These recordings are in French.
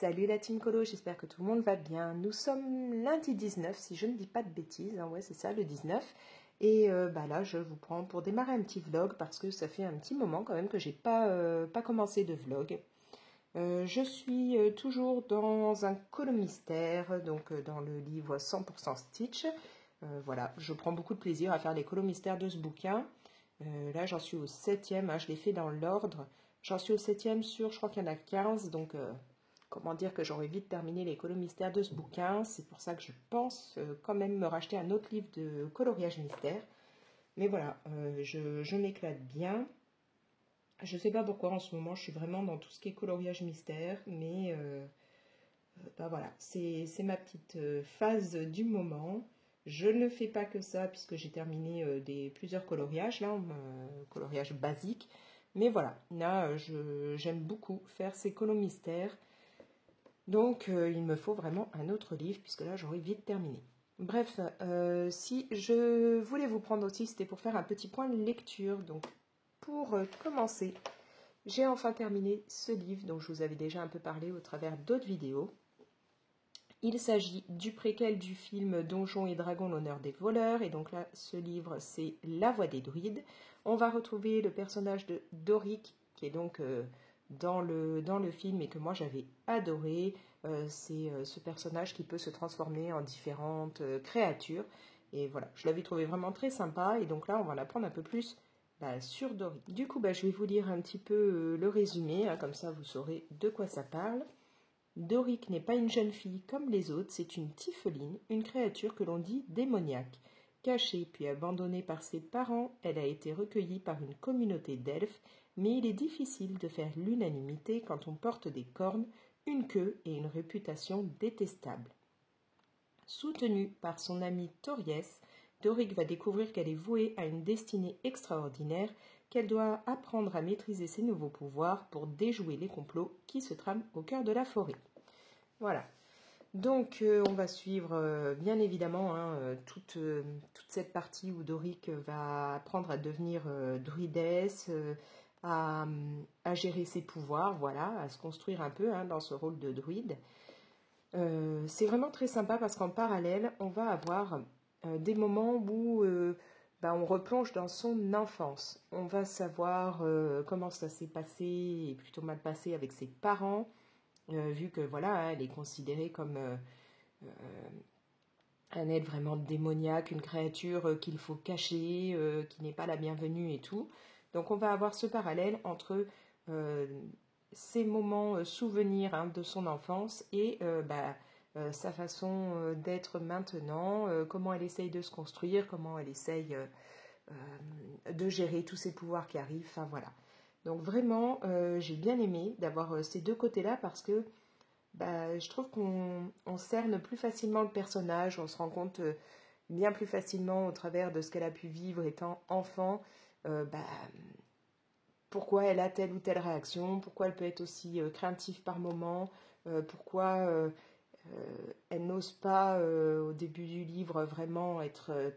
Salut la team Colo, j'espère que tout le monde va bien. Nous sommes lundi 19, si je ne dis pas de bêtises, hein, ouais c'est ça, le 19. Et là, je vous prends pour démarrer un petit vlog parce que ça fait un petit moment quand même que j'ai pas commencé de vlog. Je suis toujours dans un colo mystère, donc dans le livre 100% Stitch. Voilà, je prends beaucoup de plaisir à faire les colos mystères de ce bouquin. Là, j'en suis au 7e, hein, je l'ai fait dans l'ordre. J'en suis au 7e sur, je crois qu'il y en a 15, donc comment dire que j'aurai vite terminé les colos mystères de ce bouquin. C'est pour ça que je pense quand même me racheter un autre livre de coloriage mystère. Mais voilà, je m'éclate bien. Je sais pas pourquoi en ce moment je suis vraiment dans tout ce qui est coloriage mystère, mais voilà, c'est ma petite phase du moment. Je ne fais pas que ça puisque j'ai terminé plusieurs coloriages, là, coloriage basique. Mais voilà, là j'aime beaucoup faire ces colos mystères. Donc il me faut vraiment un autre livre puisque là j'aurai vite terminé. Bref, si je voulais vous prendre aussi, c'était pour faire un petit point de lecture. Donc pour commencer, j'ai enfin terminé ce livre dont je vous avais déjà un peu parlé au travers d'autres vidéos. Il s'agit du préquel du film Donjons et Dragons, l'honneur des voleurs. Et donc là, ce livre, c'est La Voix des druides. On va retrouver le personnage de Doric, qui est donc dans le film et que moi j'avais adoré. C'est ce personnage qui peut se transformer en différentes créatures. Et voilà, je l'avais trouvé vraiment très sympa. Et donc là, on va en apprendre un peu plus sur Doric. Du coup, je vais vous lire un petit peu le résumé, hein, comme ça vous saurez de quoi ça parle. Doric n'est pas une jeune fille comme les autres, c'est une tiefling, une créature que l'on dit démoniaque. Cachée puis abandonnée par ses parents, elle a été recueillie par une communauté d'elfes, mais il est difficile de faire l'unanimité quand on porte des cornes, une queue et une réputation détestable. Soutenue par son ami Toriès, Doric va découvrir qu'elle est vouée à une destinée extraordinaire, qu'elle doit apprendre à maîtriser ses nouveaux pouvoirs pour déjouer les complots qui se trament au cœur de la forêt. Voilà. Donc on va suivre bien évidemment toute cette partie où Doric va apprendre à devenir druidesse, à gérer ses pouvoirs, voilà, à se construire un peu dans ce rôle de druide. C'est vraiment très sympa parce qu'en parallèle, on va avoir des moments où on replonge dans son enfance. On va savoir comment ça s'est passé et plutôt mal passé avec ses parents, vu que voilà, elle est considérée comme un être vraiment démoniaque, une créature qu'il faut cacher, qui n'est pas la bienvenue et tout. Donc on va avoir ce parallèle entre ces moments souvenirs de son enfance et sa façon d'être maintenant, comment elle essaye de se construire, comment elle essaye de gérer tous ces pouvoirs qui arrivent, enfin voilà. Donc vraiment, j'ai bien aimé d'avoir ces deux côtés-là parce que je trouve qu'on cerne plus facilement le personnage, on se rend compte bien plus facilement au travers de ce qu'elle a pu vivre étant enfant, pourquoi elle a telle ou telle réaction, pourquoi elle peut être aussi craintive par moment, pourquoi elle n'ose pas au début du livre vraiment être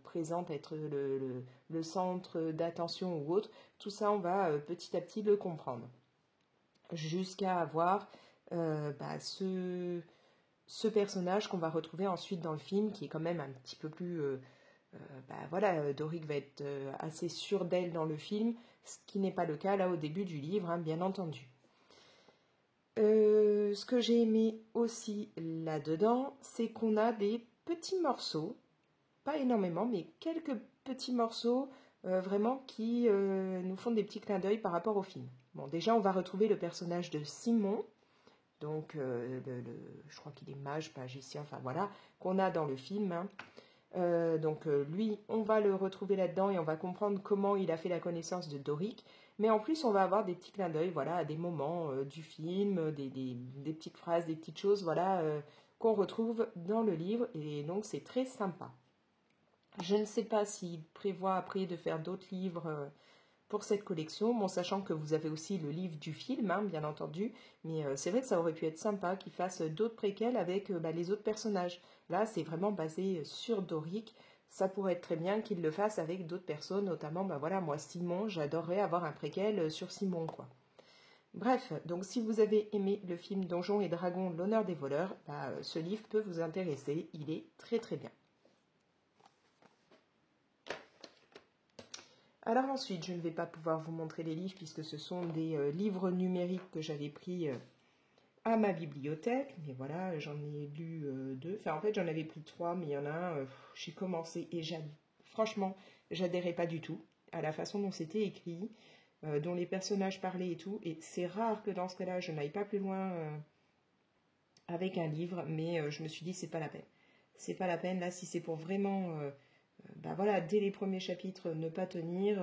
présente, être le centre d'attention ou autre. Tout ça, on va petit à petit le comprendre. Jusqu'à avoir ce personnage qu'on va retrouver ensuite dans le film, qui est quand même un petit peu plus... Doric va être assez sûre d'elle dans le film, ce qui n'est pas le cas là au début du livre, bien entendu. Ce que j'ai aimé aussi là-dedans, c'est qu'on a des petits morceaux, pas énormément, mais quelques petits morceaux vraiment qui nous font des petits clins d'œil par rapport au film. Bon, déjà, on va retrouver le personnage de Simon, donc je crois qu'il est mage, magicien, enfin voilà, qu'on a dans le film. Lui, on va le retrouver là-dedans et on va comprendre comment il a fait la connaissance de Doric. Mais en plus, on va avoir des petits clins d'œil, voilà, à des moments du film, des petites phrases, des petites choses, voilà, qu'on retrouve dans le livre. Et donc, c'est très sympa. Je ne sais pas s'il prévoit après de faire d'autres livres pour cette collection, bon, sachant que vous avez aussi le livre du film, bien entendu, mais c'est vrai que ça aurait pu être sympa qu'il fasse d'autres préquels avec les autres personnages. Là, c'est vraiment basé sur Doric, ça pourrait être très bien qu'il le fasse avec d'autres personnes, notamment, moi, Simon, j'adorerais avoir un préquel sur Simon, quoi. Bref, donc si vous avez aimé le film Donjons et Dragons, l'honneur des voleurs, bah, ce livre peut vous intéresser, il est très très bien. Alors ensuite, je ne vais pas pouvoir vous montrer les livres puisque ce sont des livres numériques que j'avais pris à ma bibliothèque. Mais voilà, j'en ai lu 2. Enfin, en fait, j'en avais pris 3, mais il y en a un, j'ai commencé et franchement, j'adhérais pas du tout à la façon dont c'était écrit, dont les personnages parlaient et tout. Et c'est rare que dans ce cas-là, je n'aille pas plus loin avec un livre, mais je me suis dit, c'est pas la peine. C'est pas la peine, là, si c'est pour vraiment... bah voilà, dès les premiers chapitres, ne pas tenir,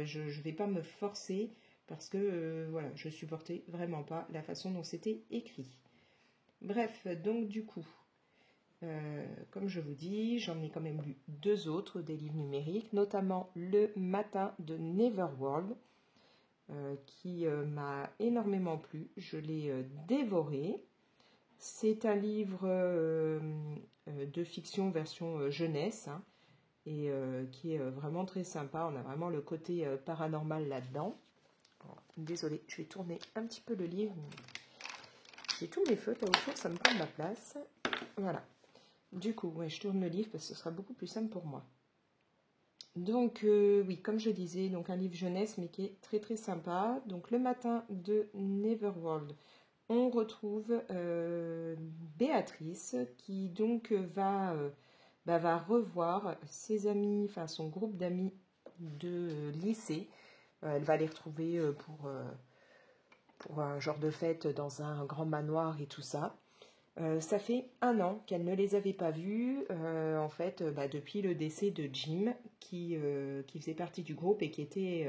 je ne vais pas me forcer parce que voilà, je supportais vraiment pas la façon dont c'était écrit. Bref, donc du coup, comme je vous dis, j'en ai quand même lu 2 autres des livres numériques, notamment Le Matin de Neverworld, qui m'a énormément plu. Je l'ai dévoré. C'est un livre de fiction version jeunesse, hein, et qui est vraiment très sympa. On a vraiment le côté paranormal là-dedans. Désolée, je vais tourner un petit peu le livre. J'ai tous mes feutres là autour, ça me prend de la place. Voilà. Du coup, ouais, je tourne le livre parce que ce sera beaucoup plus simple pour moi. Donc, oui, comme je disais, donc un livre jeunesse, mais qui est très très sympa. Donc, Le Matin de Neverworld, on retrouve Béatrice qui donc va revoir ses amis, enfin son groupe d'amis de lycée. Elle va les retrouver pour un genre de fête dans un grand manoir et tout ça. Ça fait 1 an qu'elle ne les avait pas vus, en fait, depuis le décès de Jim, qui faisait partie du groupe et qui était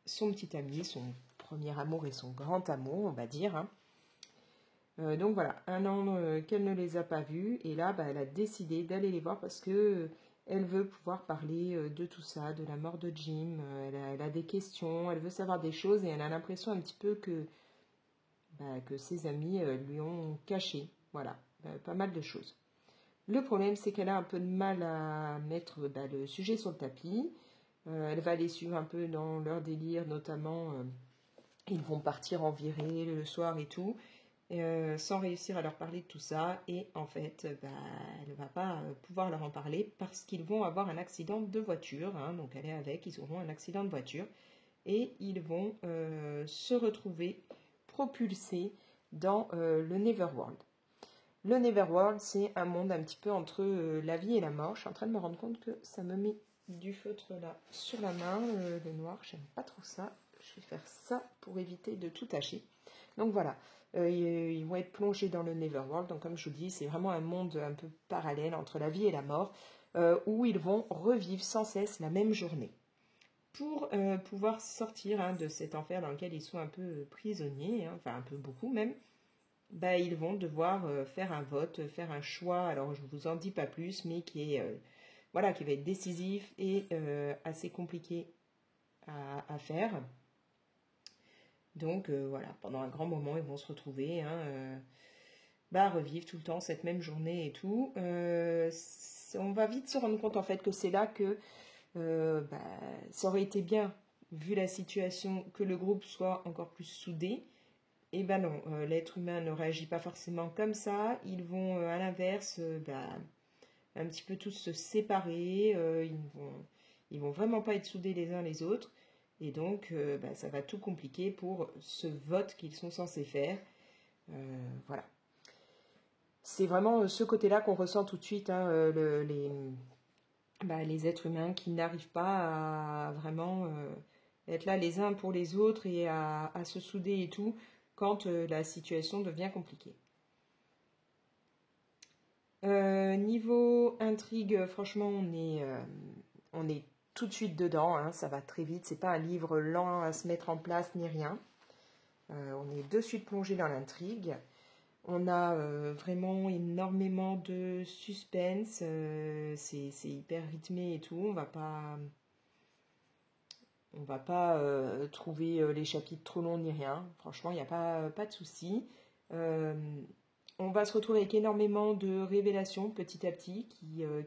son petit ami, son premier amour et son grand amour, on va dire, hein. Donc voilà, 1 an qu'elle ne les a pas vus, et là, elle a décidé d'aller les voir parce que elle veut pouvoir parler de tout ça, de la mort de Jim. Elle a des questions, elle veut savoir des choses, et elle a l'impression un petit peu que ses amis lui ont caché, voilà, pas mal de choses. Le problème, c'est qu'elle a un peu de mal à mettre le sujet sur le tapis. Elle va les suivre un peu dans leur délire, notamment ils vont partir en virée le soir et tout. Sans réussir à leur parler de tout ça, et en fait elle ne va pas pouvoir leur en parler parce qu'ils vont avoir un accident de voiture, hein. Donc elle est avec, ils auront un accident de voiture et ils vont se retrouver propulsés dans le Neverworld. Le Neverworld, c'est un monde un petit peu entre la vie et la mort. Je suis en train de me rendre compte que ça me met du feutre là sur la main, le noir, j'aime pas trop ça. Je vais faire ça pour éviter de tout tâcher. Donc voilà, ils vont être plongés dans le Neverworld. Donc comme je vous dis, c'est vraiment un monde un peu parallèle entre la vie et la mort, où ils vont revivre sans cesse la même journée. Pour pouvoir sortir, hein, de cet enfer dans lequel ils sont un peu prisonniers, hein, enfin un peu beaucoup même, ils vont devoir faire un vote, faire un choix. Alors je ne vous en dis pas plus, mais qui va être décisif et assez compliqué à faire. Donc voilà, pendant un grand moment, ils vont se retrouver, hein, à revivre tout le temps cette même journée et tout. On va vite se rendre compte en fait que c'est là que ça aurait été bien, vu la situation, que le groupe soit encore plus soudé. Et ben non, l'être humain ne réagit pas forcément comme ça. Ils vont à l'inverse, un petit peu tous se séparer. Ils vont vraiment pas être soudés les uns les autres. Et donc, ça va tout compliquer pour ce vote qu'ils sont censés faire. Voilà. C'est vraiment ce côté-là qu'on ressent tout de suite, hein, les êtres humains qui n'arrivent pas à vraiment être là les uns pour les autres et à se souder et tout quand la situation devient compliquée. Niveau intrigue, franchement, on est tout de suite dedans, hein, ça va très vite, c'est pas un livre lent à se mettre en place ni rien. On est de suite plongé dans l'intrigue. On a vraiment énormément de suspense, c'est hyper rythmé et tout, on va pas trouver les chapitres trop longs ni rien, franchement il n'y a pas de souci. On va se retrouver avec énormément de révélations petit à petit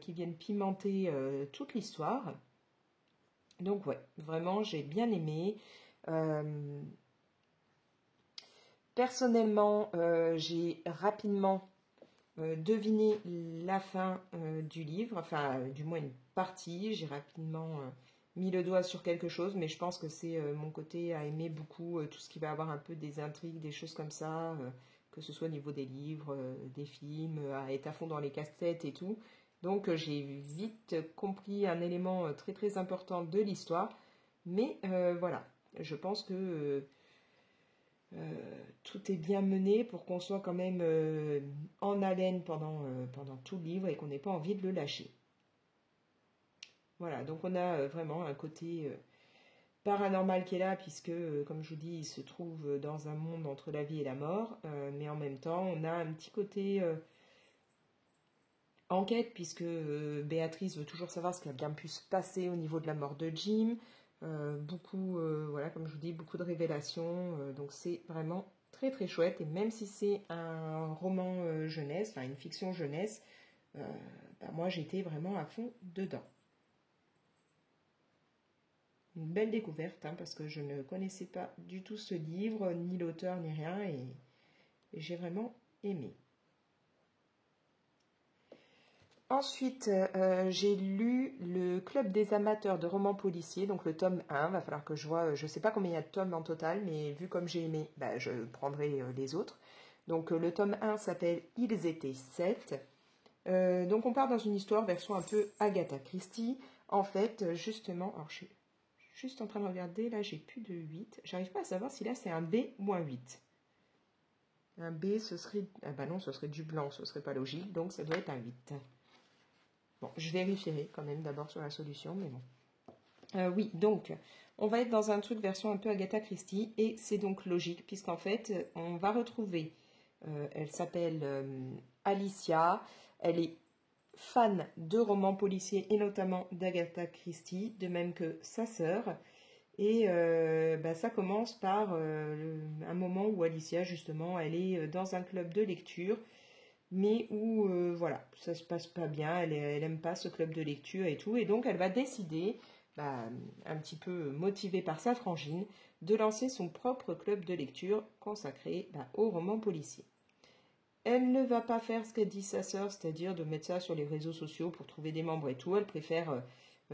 qui viennent pimenter toute l'histoire. Donc ouais, vraiment j'ai bien aimé. Personnellement, j'ai rapidement deviné la fin du livre, enfin du moins une partie. J'ai rapidement mis le doigt sur quelque chose, mais je pense que c'est mon côté à aimer beaucoup tout ce qui va avoir un peu des intrigues, des choses comme ça, que ce soit au niveau des livres, des films, à être à fond dans les casse-têtes et tout. Donc j'ai vite compris un élément très très important de l'histoire, mais voilà, je pense que tout est bien mené pour qu'on soit quand même en haleine pendant tout le livre et qu'on n'ait pas envie de le lâcher. Voilà, donc on a vraiment un côté paranormal qui est là, puisque, comme je vous dis, il se trouve dans un monde entre la vie et la mort, mais en même temps, on a un petit côté enquête, puisque Béatrice veut toujours savoir ce qui a bien pu se passer au niveau de la mort de Jim. Beaucoup, voilà, comme je vous dis, beaucoup de révélations, donc c'est vraiment très très chouette, et même si c'est un roman jeunesse, enfin une fiction jeunesse, moi j'étais vraiment à fond dedans. Une belle découverte, hein, parce que je ne connaissais pas du tout ce livre, ni l'auteur, ni rien, et j'ai vraiment aimé. Ensuite, j'ai lu le Club des amateurs de romans policiers, donc le tome 1. Va falloir que je vois, je ne sais pas combien il y a de tomes en total, mais vu comme j'ai aimé, je prendrai les autres. Donc le tome 1 s'appelle Ils étaient 7. Donc on part dans une histoire version un peu Agatha Christie. En fait, justement, alors je suis juste en train de regarder, là j'ai plus de 8. J'arrive pas à savoir si là c'est un B ou un 8. Un B, ce serait... Ah bah non, ce serait du blanc, ce serait pas logique, donc ça doit être un 8. Bon, je vérifierai quand même d'abord sur la solution, mais bon. Oui, donc, on va être dans un truc version un peu Agatha Christie, et c'est donc logique, puisqu'en fait, on va retrouver, elle s'appelle Alicia, elle est fan de romans policiers, et notamment d'Agatha Christie, de même que sa sœur, et ça commence par un moment où Alicia, justement, elle est dans un club de lecture, mais où voilà, ça se passe pas bien, elle aime pas ce club de lecture et tout, et donc elle va décider, un petit peu motivée par sa frangine, de lancer son propre club de lecture consacré aux romans policiers. Elle ne va pas faire ce qu'a dit sa sœur, c'est-à-dire de mettre ça sur les réseaux sociaux pour trouver des membres et tout, elle préfère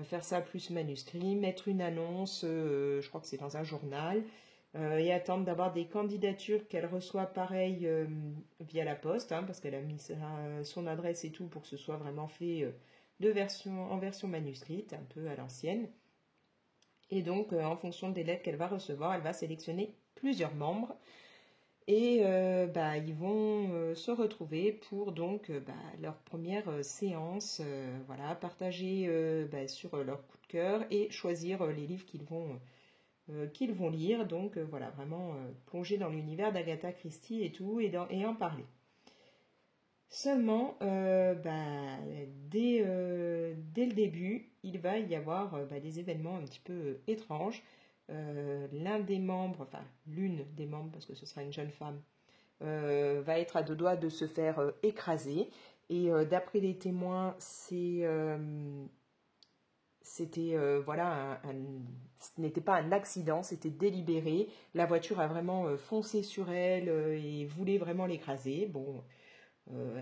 faire ça plus manuscrit, mettre une annonce, je crois que c'est dans un journal, et attendre d'avoir des candidatures qu'elle reçoit pareil via la poste, hein, parce qu'elle a mis son adresse et tout pour que ce soit vraiment fait en version manuscrite, un peu à l'ancienne. Et donc, en fonction des lettres qu'elle va recevoir, elle va sélectionner plusieurs membres. Et ils vont se retrouver pour donc leur première séance, voilà, partager sur leur coup de cœur et choisir les livres qu'ils vont lire. Donc voilà, vraiment plonger dans l'univers d'Agatha Christie et tout, et en parler. Seulement, dès le début, il va y avoir des événements un petit peu étranges. L'une des membres, parce que ce sera une jeune femme, va être à deux doigts de se faire écraser. Et d'après les témoins, c'était ce n'était pas un accident, c'était délibéré. La voiture a vraiment foncé sur elle et voulait vraiment l'écraser. Bon,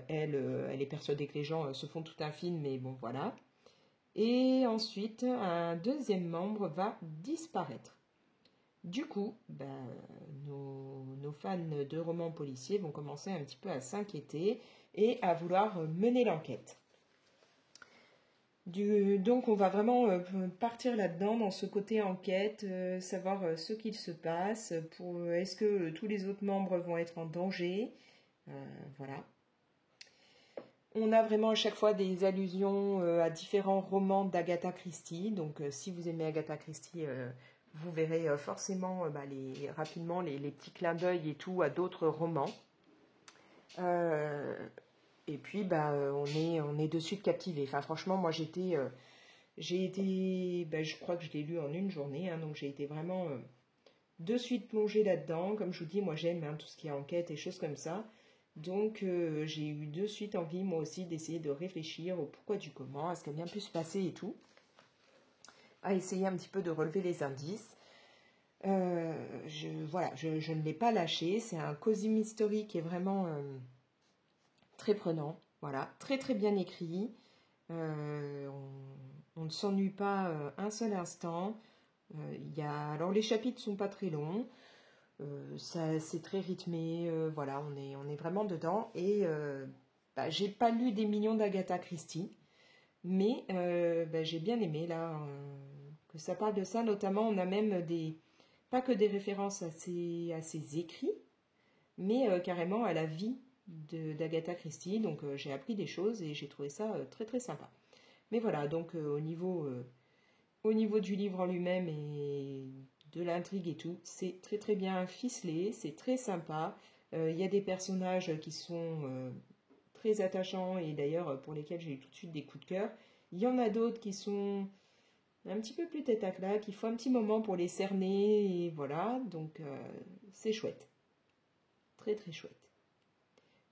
elle est persuadée que les gens se font tout un film, mais bon, voilà. Et ensuite, un deuxième membre va disparaître. Du coup, nos fans de romans policiers vont commencer un petit peu à s'inquiéter et à vouloir mener l'enquête. Donc on va vraiment partir là-dedans, dans ce côté enquête, savoir ce qu'il se passe, est-ce que tous les autres membres vont être en danger, voilà. On a vraiment à chaque fois des allusions à différents romans d'Agatha Christie, donc si vous aimez Agatha Christie, vous verrez forcément rapidement les petits clins d'œil et tout à d'autres romans. Et puis, on est de suite captivé. Enfin, franchement, moi, j'ai été, je crois que je l'ai lu en une journée, hein, donc j'ai été vraiment de suite plongée là-dedans. Comme je vous dis, moi, j'aime tout ce qui est enquête et choses comme ça. Donc, j'ai eu de suite envie, moi aussi, d'essayer de réfléchir au pourquoi du comment, à ce qui a bien pu se passer et tout. À essayer un petit peu de relever les indices. Voilà, je ne l'ai pas lâché. C'est un cosy mystery qui est vraiment très prenant. Voilà, très très bien écrit. On ne s'ennuie pas un seul instant. Alors les chapitres sont pas très longs. C'est très rythmé. Voilà, on est vraiment dedans. Et j'ai pas lu des millions d'Agatha Christie. Mais j'ai bien aimé là que ça parle de ça. Notamment, on a même pas que des références à ses écrits, mais carrément à la vie d'Agatha Christie. Donc j'ai appris des choses et j'ai trouvé ça très très sympa. Mais voilà, donc au niveau du livre en lui-même et de l'intrigue et tout, c'est très très bien ficelé, c'est très sympa. Il y a des personnages qui sont très attachants et d'ailleurs pour lesquels j'ai eu tout de suite des coups de cœur. Il y en a d'autres qui sont un petit peu plus tête à claque, il faut un petit moment pour les cerner et voilà, donc c'est chouette. Très très chouette.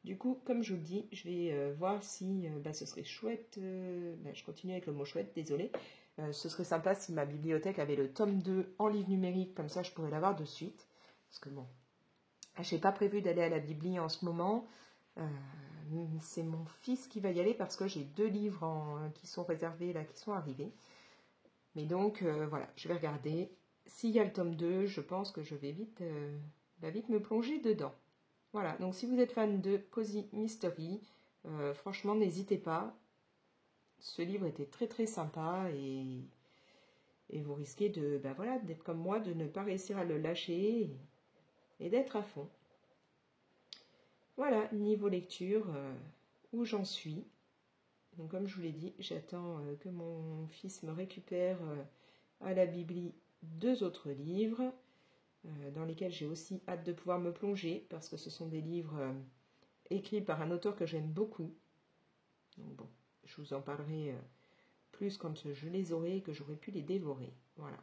Du coup, comme je vous le dis, je vais voir si ce serait chouette, je continue avec le mot chouette, désolé. Ce serait sympa si ma bibliothèque avait le tome 2 en livre numérique, comme ça je pourrais l'avoir de suite. Parce que bon, je n'ai pas prévu d'aller à la bibli en ce moment. C'est mon fils qui va y aller parce que j'ai 2 livres qui sont réservés là, qui sont arrivés. Mais donc voilà, je vais regarder. S'il y a le tome 2, je pense que je vais vite me plonger dedans. Voilà, donc si vous êtes fan de Cozy Mystery, franchement n'hésitez pas. Ce livre était très très sympa et vous risquez d'être comme moi, de ne pas réussir à le lâcher et d'être à fond. Voilà, niveau lecture, où j'en suis. Donc comme je vous l'ai dit, j'attends que mon fils me récupère à la bibli 2 autres livres, dans lesquels j'ai aussi hâte de pouvoir me plonger, parce que ce sont des livres écrits par un auteur que j'aime beaucoup. Donc bon, je vous en parlerai plus quand je les aurai et que j'aurai pu les dévorer. Voilà.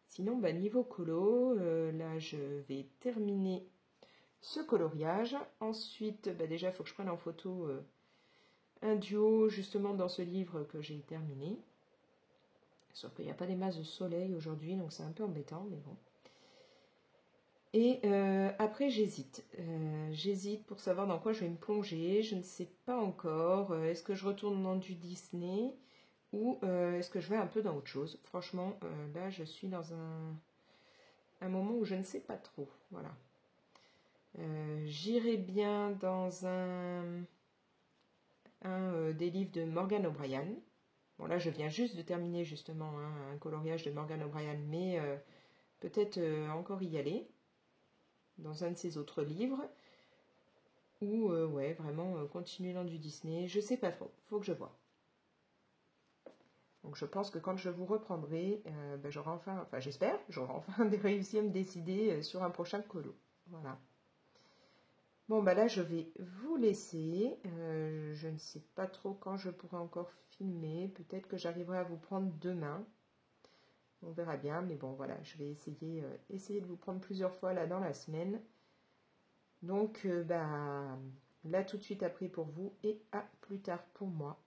Sinon, niveau colo, là je vais terminer ce coloriage. Ensuite, déjà il faut que je prenne en photo un duo justement dans ce livre que j'ai terminé. Sauf qu'il n'y a pas des masses de soleil aujourd'hui, donc c'est un peu embêtant, mais bon. Et après, j'hésite. J'hésite pour savoir dans quoi je vais me plonger. Je ne sais pas encore. Est-ce que je retourne dans du Disney ou est-ce que je vais un peu dans autre chose? Franchement, là, je suis dans un moment où je ne sais pas trop. Voilà. J'irai bien dans des livres de Morgan O'Brien. Bon, là, je viens juste de terminer justement un coloriage de Morgan O'Brien, mais peut-être encore y aller dans un de ses autres livres. Ou, ouais, vraiment continuer dans du Disney. Je sais pas trop, faut que je vois. Donc, je pense que quand je vous reprendrai, j'aurai enfin, j'espère, j'aurai enfin réussi à me décider sur un prochain colo. Voilà. Bon, là, je vais vous laisser. Je ne sais pas trop quand je pourrai encore filmer. Peut-être que j'arriverai à vous prendre demain. On verra bien. Mais bon, voilà, je vais essayer de vous prendre plusieurs fois là dans la semaine. Donc, là, tout de suite après pour vous et à plus tard pour moi.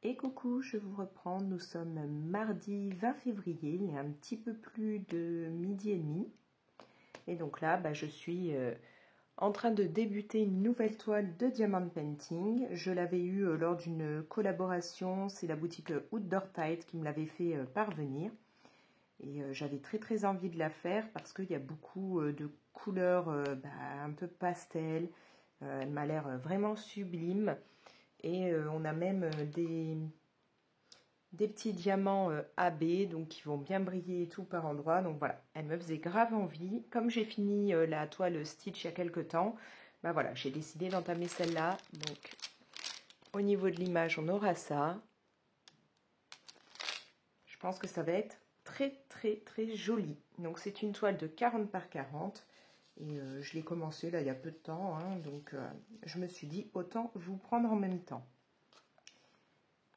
Et coucou, je vous reprends, nous sommes mardi 20 février, il est un petit peu plus de midi et demi. Et donc là, je suis en train de débuter une nouvelle toile de diamond painting. Je l'avais eue lors d'une collaboration, c'est la boutique Outdoor Tide qui me l'avait fait parvenir. Et j'avais très très envie de la faire parce qu'il y a beaucoup de couleurs un peu pastel. Elle m'a l'air vraiment sublime. Et on a même des petits diamants AB, donc qui vont bien briller et tout par endroits. Donc voilà, elle me faisait grave envie. Comme j'ai fini la toile Stitch il y a quelques temps, voilà, j'ai décidé d'entamer celle-là. Donc au niveau de l'image, on aura ça. Je pense que ça va être très très très jolie. Donc c'est une toile de 40 par 40 et je l'ai commencé là il y a peu de temps, hein, donc je me suis dit autant vous prendre en même temps.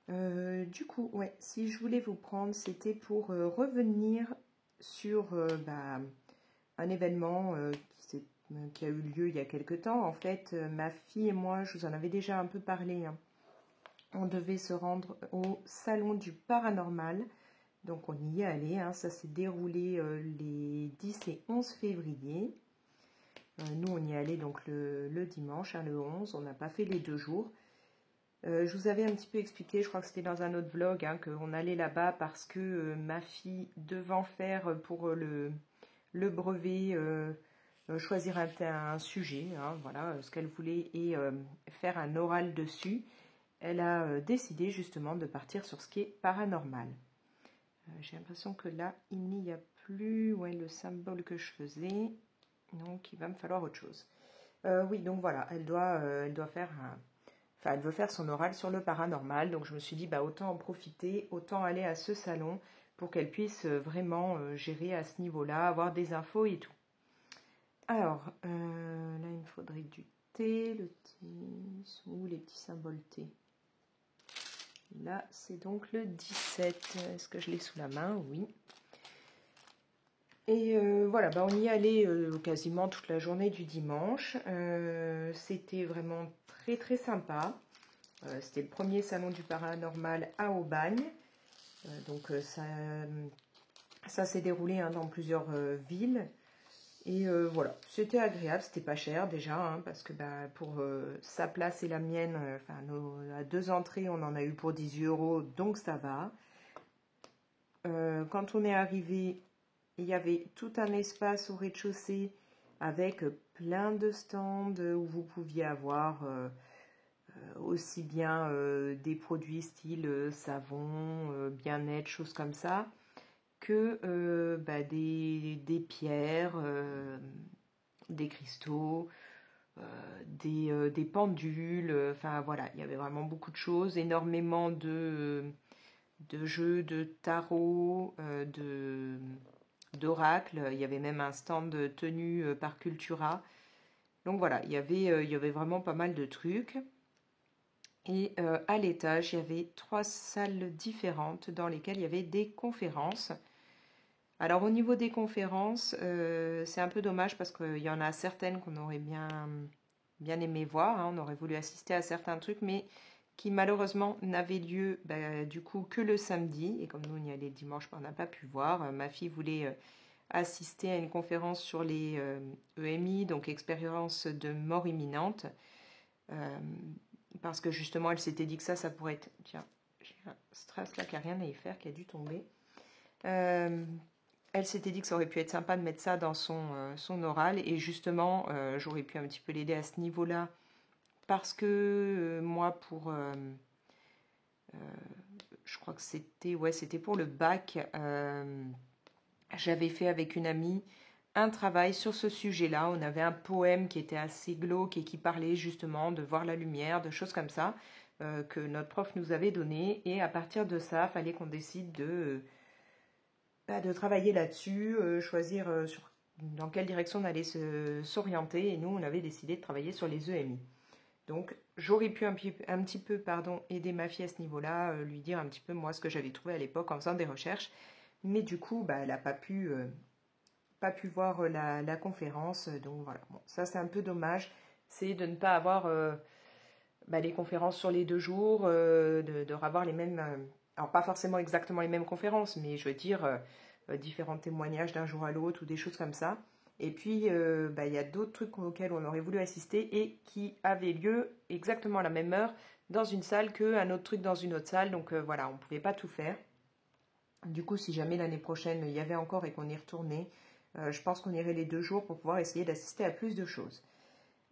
Du coup, ouais, si je voulais vous prendre, c'était pour revenir sur un événement qui a eu lieu il y a quelque temps. En fait, ma fille et moi, je vous en avais déjà un peu parlé, hein. On devait se rendre au salon du paranormal. Donc on y est allé, hein. Ça s'est déroulé les 10 et 11 février. Nous, on y est allé donc le dimanche, hein, le 11. On n'a pas fait les 2 jours. Je vous avais un petit peu expliqué, je crois que c'était dans un autre vlog, hein, qu'on allait là-bas parce que ma fille devant faire pour le brevet, choisir un sujet, hein, voilà, ce qu'elle voulait, et faire un oral dessus. Elle a décidé justement de partir sur ce qui est paranormal. J'ai l'impression que là, il n'y a plus le symbole que je faisais, donc il va me falloir autre chose. Oui, donc voilà, elle doit faire elle veut faire son oral sur le paranormal, donc je me suis dit, autant en profiter, autant aller à ce salon pour qu'elle puisse vraiment gérer à ce niveau-là, avoir des infos et tout. Alors, là, il me faudrait du T, le T, ou les petits symboles T. Là, c'est donc le 17. Est-ce que je l'ai sous la main? Oui. Et voilà, on y allait quasiment toute la journée du dimanche. C'était vraiment très très sympa. C'était le premier salon du paranormal à Aubagne. Donc ça s'est déroulé dans plusieurs villes. Et voilà, c'était agréable, c'était pas cher déjà, hein, parce que pour sa place et la mienne, à 2 entrées, on en a eu pour 18 €, donc ça va. Quand on est arrivé, il y avait tout un espace au rez-de-chaussée avec plein de stands où vous pouviez avoir aussi bien des produits style savon, bien-être, choses comme ça, que des pierres, des cristaux, des pendules, enfin voilà, il y avait vraiment beaucoup de choses, énormément de jeux de tarot, d'oracles, il y avait même un stand tenu par Cultura. Donc voilà, il y avait vraiment pas mal de trucs. Et à l'étage, il y avait 3 salles différentes dans lesquelles il y avait des conférences. Alors au niveau des conférences, c'est un peu dommage parce qu'il y en a certaines qu'on aurait bien aimé voir, hein. On aurait voulu assister à certains trucs, mais qui malheureusement n'avaient lieu du coup que le samedi. Et comme nous on y allait le dimanche, on n'a pas pu voir. Ma fille voulait assister à une conférence sur les EMI, donc expérience de mort imminente. Parce que justement, elle s'était dit que ça pourrait être... Tiens, j'ai un strass là qui n'a rien à y faire, qui a dû tomber. Elle s'était dit que ça aurait pu être sympa de mettre ça dans son oral. Et justement, j'aurais pu un petit peu l'aider à ce niveau-là. Parce que moi, je crois que c'était pour le bac. J'avais fait avec une amie un travail sur ce sujet-là. On avait un poème qui était assez glauque et qui parlait justement de voir la lumière, de choses comme ça, que notre prof nous avait donné. Et à partir de ça, il fallait qu'on décide de travailler là-dessus, choisir dans quelle direction on allait s'orienter. Et nous, on avait décidé de travailler sur les EMI. Donc, j'aurais pu un petit peu aider ma fille à ce niveau-là, lui dire un petit peu moi ce que j'avais trouvé à l'époque en faisant des recherches. Mais du coup, elle n'a pas pu voir la conférence. Donc voilà, bon, ça c'est un peu dommage. C'est de ne pas avoir les conférences sur les 2 jours, de revoir les mêmes... alors pas forcément exactement les mêmes conférences, mais je veux dire différents témoignages d'un jour à l'autre ou des choses comme ça. Et puis, il y a d'autres trucs auxquels on aurait voulu assister et qui avaient lieu exactement à la même heure dans une salle qu'un autre truc dans une autre salle. Donc voilà, on ne pouvait pas tout faire. Du coup, si jamais l'année prochaine, il y avait encore et qu'on y retournait, je pense qu'on irait les 2 jours pour pouvoir essayer d'assister à plus de choses.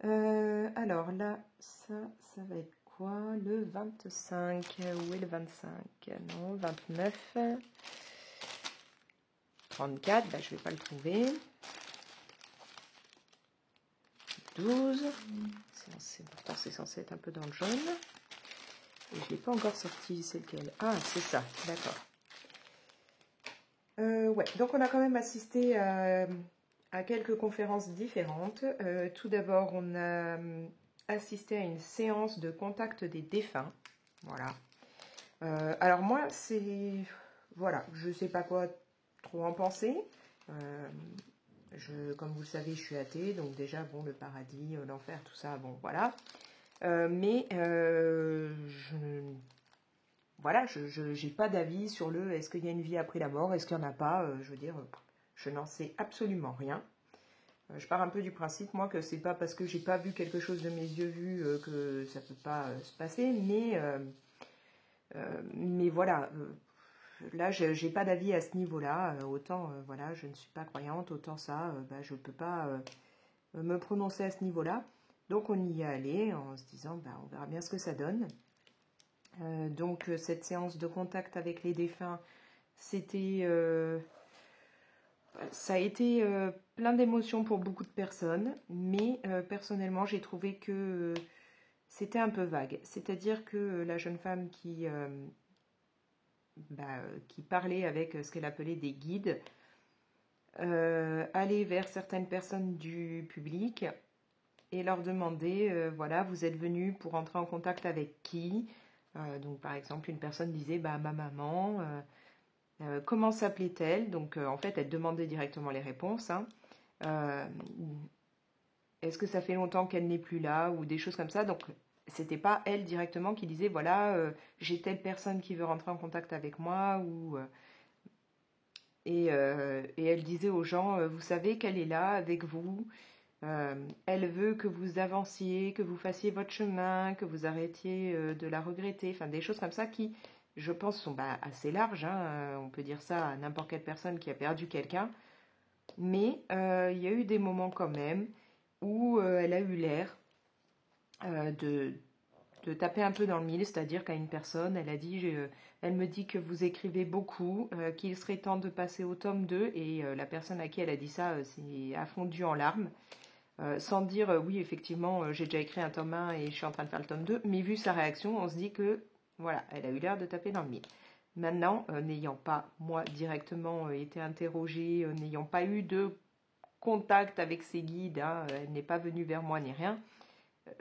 Alors là, ça va être quoi? Le 25. Où est le 25? Non, 29. 34, je ne vais pas le trouver. 12. Pourtant, c'est censé être un peu dans le jaune. Et je ne l'ai pas encore sorti, c'est lequel? Ah, c'est ça, d'accord. Ouais, donc on a quand même assisté à quelques conférences différentes. Tout d'abord, on a assisté à une séance de contact des défunts. Voilà. Alors moi, c'est... Voilà, je sais pas quoi trop en penser. Comme vous le savez, je suis athée, donc déjà, bon, le paradis, l'enfer, tout ça, bon, voilà. Voilà, je n'ai pas d'avis sur est-ce qu'il y a une vie après la mort, est-ce qu'il n'y en a pas, je veux dire, je n'en sais absolument rien. Je pars un peu du principe, moi, que c'est pas parce que j'ai pas vu quelque chose de mes yeux vus que ça peut pas se passer, mais voilà, là, j'ai pas d'avis à ce niveau-là. Autant, voilà, je ne suis pas croyante, autant ça, bah, je peux pas me prononcer à ce niveau-là. Donc, on y est allé en se disant, bah, on verra bien ce que ça donne. Donc, cette séance de contact avec les défunts, ça a été plein d'émotions pour beaucoup de personnes, mais personnellement, j'ai trouvé que c'était un peu vague. C'est-à-dire que la jeune femme qui parlait avec ce qu'elle appelait des guides allait vers certaines personnes du public et leur demandait, voilà, vous êtes venu pour entrer en contact avec qui? Donc, par exemple, une personne disait, bah, ma maman. Comment s'appelait-elle? Donc, en fait, elle demandait directement les réponses. Hein. Euh, Est-ce que ça fait longtemps qu'elle n'est plus là? Ou des choses comme ça. Donc, c'était pas elle directement qui disait, voilà, j'ai telle personne qui veut rentrer en contact avec moi. Et elle disait aux gens, vous savez qu'elle est là avec vous. Elle veut que vous avanciez, que vous fassiez votre chemin, que vous arrêtiez de la regretter. Enfin, des choses comme ça qui, je pense, sont assez larges. Hein. On peut dire ça à n'importe quelle personne qui a perdu quelqu'un. Mais il y a eu des moments quand même où elle a eu l'air de taper un peu dans le mille, c'est-à-dire qu'à une personne, elle a dit, elle me dit que vous écrivez beaucoup, qu'il serait temps de passer au tome 2, et la personne à qui elle a dit ça a fondu en larmes. Sans dire oui, effectivement, j'ai déjà écrit un tome 1 et je suis en train de faire le tome 2, mais vu sa réaction, on se dit que voilà, elle a eu l'air de taper dans le mille. Maintenant, n'ayant pas, moi, directement été interrogée, n'ayant pas eu de contact avec ses guides, hein, elle n'est pas venue vers moi ni rien,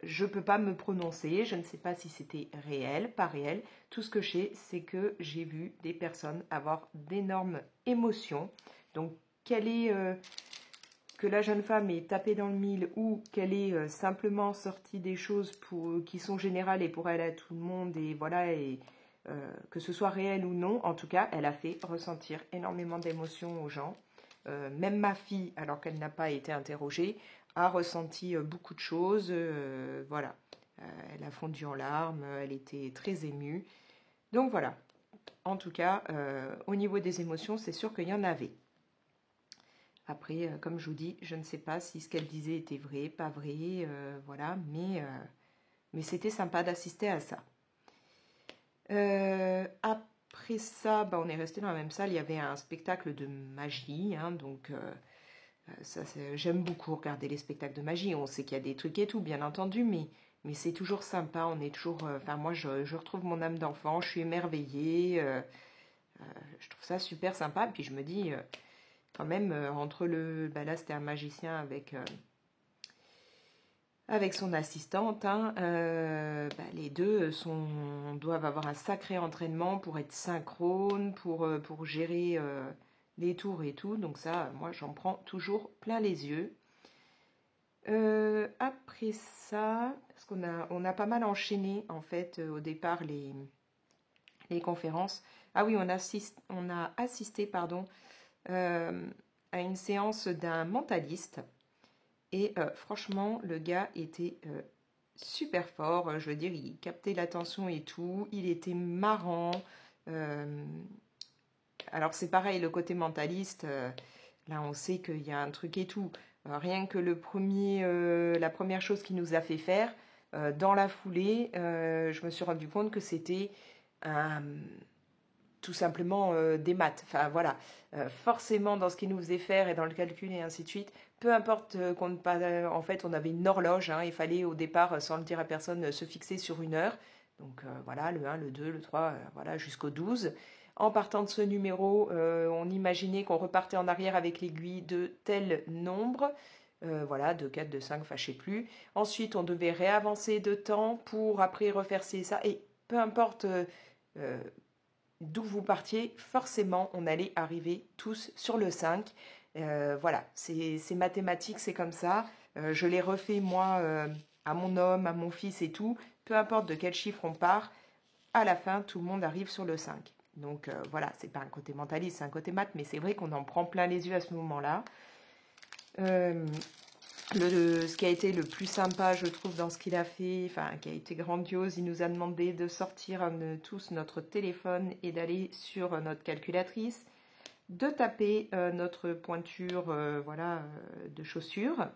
je ne peux pas me prononcer, je ne sais pas si c'était réel, pas réel. Tout ce que je sais, c'est que j'ai vu des personnes avoir d'énormes émotions. Donc, quelle est que la jeune femme est tapée dans le mille ou qu'elle est simplement sortie des choses qui sont générales et pour elle à tout le monde et voilà, et que ce soit réel ou non, en tout cas, elle a fait ressentir énormément d'émotions aux gens. Même ma fille, alors qu'elle n'a pas été interrogée, a ressenti beaucoup de choses. Voilà, elle a fondu en larmes, elle était très émue. Donc voilà, en tout cas, au niveau des émotions, c'est sûr qu'il y en avait. Après, comme je vous dis, je ne sais pas si ce qu'elle disait était vrai, pas vrai, voilà, mais c'était sympa d'assister à ça. Après ça, on est resté dans la même salle, il y avait un spectacle de magie, hein, donc j'aime beaucoup regarder les spectacles de magie. On sait qu'il y a des trucs et tout, bien entendu, mais c'est toujours sympa, on est toujours... Enfin, moi, je retrouve mon âme d'enfant, je suis émerveillée, je trouve ça super sympa, puis je me dis... quand même, entre là, c'était un magicien avec son assistante. Hein, les deux doivent avoir un sacré entraînement pour être synchrones, pour gérer les tours et tout. Donc ça, moi, j'en prends toujours plein les yeux. Après ça, parce on a pas mal enchaîné, en fait, au départ, les conférences. Ah oui, on a assisté, pardon, à une séance d'un mentaliste. Et franchement, le gars était super fort. Je veux dire, il captait l'attention et tout. Il était marrant. Alors c'est pareil, le côté mentaliste, là on sait qu'il y a un truc et tout. Rien que la première chose qu'il nous a fait faire, dans la foulée, je me suis rendu compte que c'était tout simplement des maths. Enfin voilà, forcément dans ce qu'il nous faisait faire et dans le calcul et ainsi de suite, peu importe en fait on avait une horloge, hein, il fallait au départ, sans le dire à personne, se fixer sur une heure. Donc voilà, le 1, le 2, le 3, voilà, jusqu'au 12. En partant de ce numéro, on imaginait qu'on repartait en arrière avec l'aiguille de tel nombre. Voilà, de 4, de 5, enfin je sais plus. Ensuite, on devait réavancer de temps pour après refaire ça. Et peu importe d'où vous partiez, forcément, on allait arriver tous sur le 5. Voilà, c'est mathématique, c'est comme ça. Je l'ai refait moi à mon homme, à mon fils et tout. Peu importe de quel chiffre on part, à la fin, tout le monde arrive sur le 5. Donc voilà, c'est pas un côté mentaliste, c'est un côté maths, mais c'est vrai qu'on en prend plein les yeux à ce moment-là. Ce qui a été le plus sympa, je trouve, dans ce qu'il a fait, enfin, qui a été grandiose, il nous a demandé de sortir tous notre téléphone et d'aller sur notre calculatrice, de taper notre pointure voilà, de chaussure.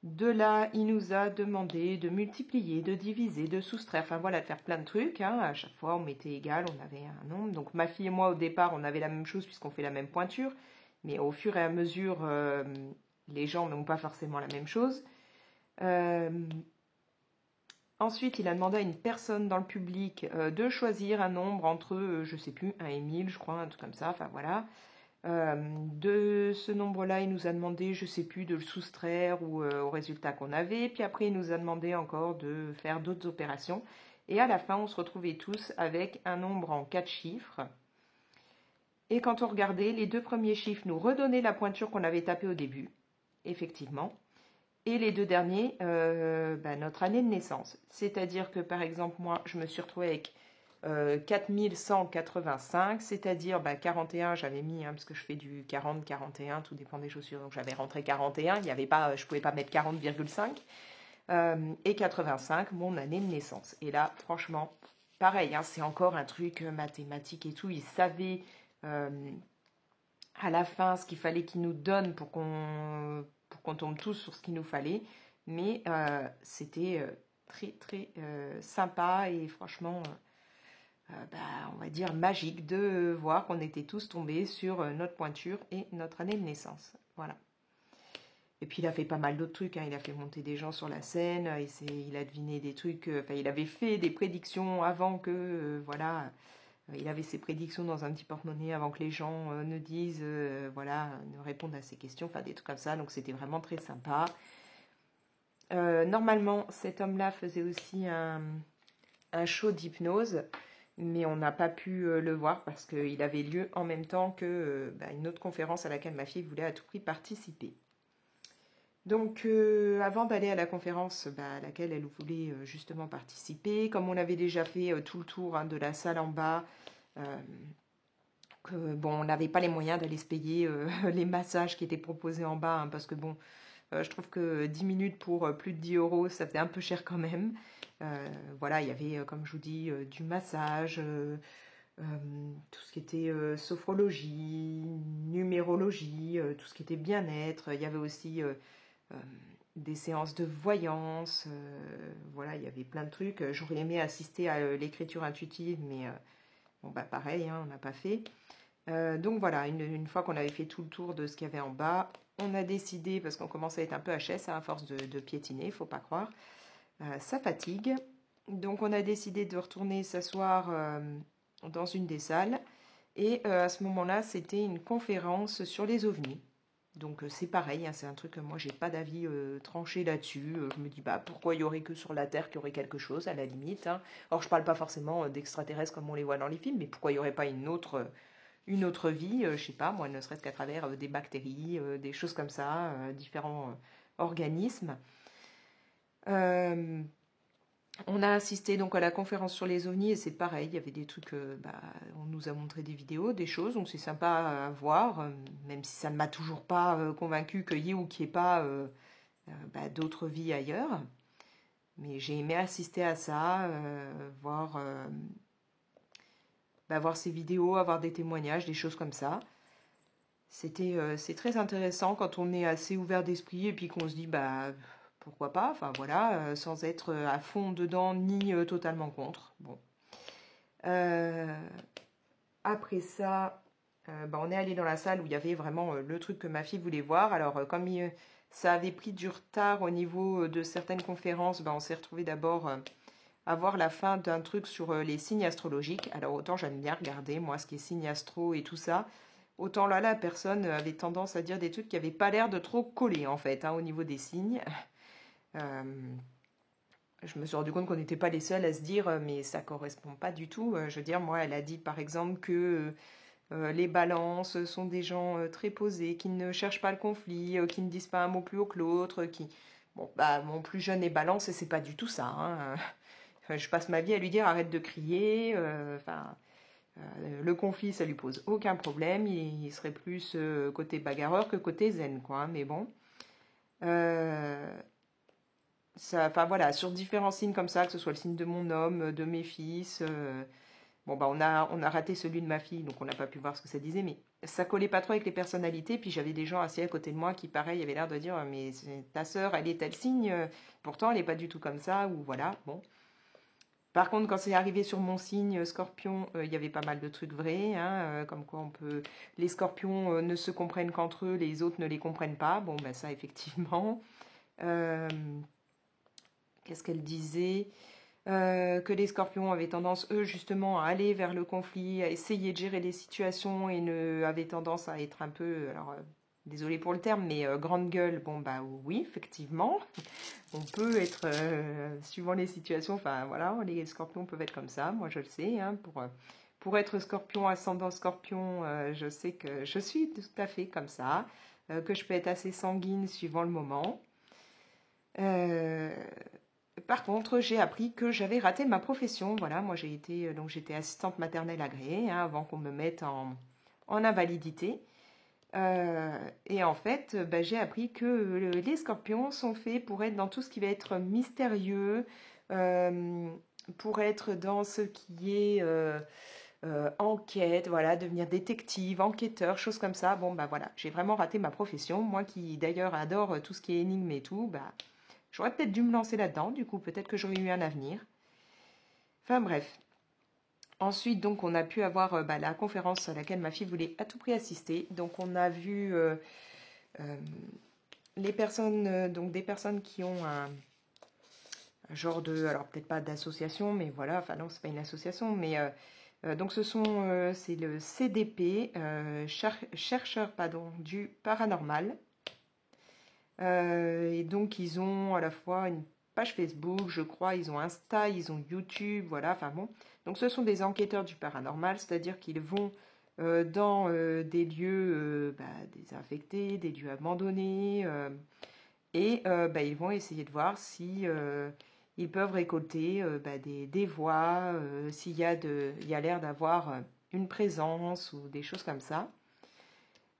De là, il nous a demandé de multiplier, de diviser, de soustraire, enfin voilà, de faire plein de trucs. Hein. À chaque fois, on mettait égal, on avait un nombre. Donc ma fille et moi, au départ, on avait la même chose puisqu'on fait la même pointure. Mais au fur et à mesure, les gens n'ont pas forcément la même chose. Ensuite, il a demandé à une personne dans le public de choisir un nombre entre, je sais plus, 1 et 1000, je crois, un truc comme ça, enfin voilà. De ce nombre-là, il nous a demandé, je sais plus, de le soustraire ou au résultat qu'on avait. Puis après, il nous a demandé encore de faire d'autres opérations. Et à la fin, on se retrouvait tous avec un nombre en 4 chiffres. Et quand on regardait, les 2 premiers chiffres nous redonnaient la pointure qu'on avait tapée au début, effectivement. Et les 2 derniers, notre année de naissance. C'est-à-dire que, par exemple, moi, je me suis retrouvée avec 4185, c'est-à-dire 41, j'avais mis, hein, parce que je fais du 40, 41, tout dépend des chaussures, donc j'avais rentré 41, il y avait pas, je ne pouvais pas mettre 40,5, et 85, mon année de naissance. Et là, franchement, pareil, hein, c'est encore un truc mathématique et tout, il savait à la fin ce qu'il fallait qu'il nous donne pour qu'on tombe tous sur ce qu'il nous fallait, mais c'était très très sympa et franchement on va dire magique de voir qu'on était tous tombés sur notre pointure et notre année de naissance. Voilà. Et puis il a fait pas mal d'autres trucs, hein. Il a fait monter des gens sur la scène, il a deviné des trucs, il avait fait des prédictions avant que, voilà, il avait ses prédictions dans un petit porte-monnaie avant que les gens ne disent, voilà, ne répondent à ces questions, enfin des trucs comme ça, donc c'était vraiment très sympa. Normalement, cet homme-là faisait aussi un show d'hypnose, mais on n'a pas pu le voir parce qu'il avait lieu en même temps que une autre conférence à laquelle ma fille voulait à tout prix participer. Donc avant d'aller à la conférence à laquelle elle voulait justement participer, comme on avait déjà fait tout le tour de la salle en bas, on n'avait pas les moyens d'aller se payer les massages qui étaient proposés en bas, hein, parce que je trouve que 10 minutes pour plus de 10 euros, ça faisait un peu cher quand même. Voilà, il y avait, comme je vous dis, du massage, tout ce qui était sophrologie, numérologie, tout ce qui était bien-être. Il y avait aussi des séances de voyance. Voilà, il y avait plein de trucs. J'aurais aimé assister à l'écriture intuitive, mais pareil, hein, on n'a pas fait. Donc voilà, une fois qu'on avait fait tout le tour de ce qu'il y avait en bas, on a décidé, parce qu'on commençait à être un peu HS à force de piétiner, il ne faut pas croire, ça fatigue. Donc on a décidé de retourner s'asseoir dans une des salles. Et à ce moment-là, c'était une conférence sur les ovnis. Donc c'est pareil, hein, c'est un truc que moi j'ai pas d'avis tranché là-dessus. Je me dis pourquoi il y aurait que sur la Terre qu'il y aurait quelque chose à la limite. Hein. Or je parle pas forcément d'extraterrestres comme on les voit dans les films, mais pourquoi il y aurait pas une autre vie, je sais pas, moi, ne serait-ce qu'à travers des bactéries, des choses comme ça, différents organismes. On a assisté donc à la conférence sur les ovnis et c'est pareil, il y avait des trucs, on nous a montré des vidéos, des choses, donc c'est sympa à voir, même si ça ne m'a toujours pas convaincu qu'il y ait ou qu'il n'y ait pas d'autres vies ailleurs. Mais j'ai aimé assister à ça, voir ces vidéos, avoir des témoignages, des choses comme ça. C'est très intéressant quand on est assez ouvert d'esprit et puis qu'on se dit pourquoi pas, enfin voilà, sans être à fond dedans ni totalement contre. Bon. Après ça, on est allé dans la salle où il y avait vraiment le truc que ma fille voulait voir. Alors comme ça avait pris du retard au niveau de certaines conférences, on s'est retrouvé d'abord avoir la fin d'un truc sur les signes astrologiques. Alors autant j'aime bien regarder, moi, ce qui est signe astro et tout ça. Autant là, la personne avait tendance à dire des trucs qui n'avaient pas l'air de trop coller, en fait, hein, au niveau des signes. Je me suis rendu compte qu'on n'était pas les seuls à se dire, mais ça correspond pas du tout. Je veux dire, moi, elle a dit, par exemple, que les balances sont des gens très posés, qui ne cherchent pas le conflit, qui ne disent pas un mot plus haut que l'autre, qui... Bon, bah, mon plus jeune est balance et c'est pas du tout ça, hein. Je passe ma vie à lui dire arrête de crier, le conflit, ça lui pose aucun problème, il serait plus côté bagarreur que côté zen, quoi, hein, mais bon. Enfin voilà, sur différents signes comme ça, que ce soit le signe de mon homme, de mes fils, bon bah on a raté celui de ma fille, donc on n'a pas pu voir ce que ça disait, mais ça collait pas trop avec les personnalités, puis j'avais des gens assis à côté de moi qui pareil avaient l'air de dire mais ta sœur elle est tel signe, pourtant elle est pas du tout comme ça, ou voilà, bon. Par contre, quand c'est arrivé sur mon signe scorpion, il y avait pas mal de trucs vrais, hein, comme quoi les scorpions ne se comprennent qu'entre eux, les autres ne les comprennent pas. Bon, ben ça, effectivement. Qu'est-ce qu'elle disait? Que les scorpions avaient tendance, eux, justement, à aller vers le conflit, à essayer de gérer les situations et avaient tendance à être un peu, alors, désolé pour le terme, mais grande gueule. Bon, bah oui, effectivement. On peut être, suivant les situations, enfin voilà, les scorpions peuvent être comme ça, moi je le sais, hein, pour être scorpion, ascendant scorpion, je sais que je suis tout à fait comme ça, que je peux être assez sanguine suivant le moment. Par contre, j'ai appris que j'avais raté ma profession, voilà, moi j'étais assistante maternelle agréée, hein, avant qu'on me mette en invalidité. Et en fait, bah, j'ai appris que les scorpions sont faits pour être dans tout ce qui va être mystérieux, pour être dans ce qui est enquête, voilà, devenir détective, enquêteur, choses comme ça. Bon, bah voilà, j'ai vraiment raté ma profession. Moi qui d'ailleurs adore tout ce qui est énigme et tout, bah j'aurais peut-être dû me lancer là-dedans. Du coup, peut-être que j'aurais eu un avenir. Enfin bref. Ensuite, donc, on a pu avoir la conférence à laquelle ma fille voulait à tout prix assister. Donc, on a vu les personnes, donc des personnes qui ont un genre de, alors peut-être pas d'association, mais voilà, enfin non, c'est pas une association, mais donc c'est le CDP, chercheur, pardon, du paranormal. Et donc, ils ont à la fois une page Facebook, je crois, ils ont Insta, ils ont YouTube, voilà, enfin bon. Donc, ce sont des enquêteurs du paranormal, c'est-à-dire qu'ils vont dans des lieux désinfectés, des lieux abandonnés, et ils vont essayer de voir si ils peuvent récolter des voix, s'il y a il y a l'air d'avoir une présence ou des choses comme ça.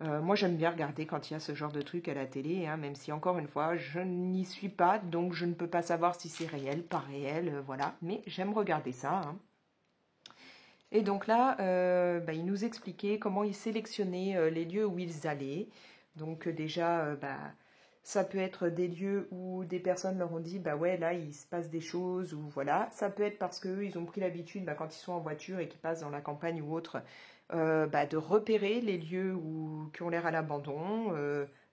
Moi, j'aime bien regarder quand il y a ce genre de truc à la télé, hein, même si, encore une fois, je n'y suis pas, donc je ne peux pas savoir si c'est réel, pas réel, voilà. Mais j'aime regarder ça, hein. Et donc là, ils nous expliquaient comment ils sélectionnaient les lieux où ils allaient. Donc déjà, ça peut être des lieux où des personnes leur ont dit, bah ouais, là, il se passe des choses, ou voilà. Ça peut être parce qu'eux, ils ont pris l'habitude, quand ils sont en voiture et qu'ils passent dans la campagne ou autre, de repérer les lieux qui ont l'air à l'abandon.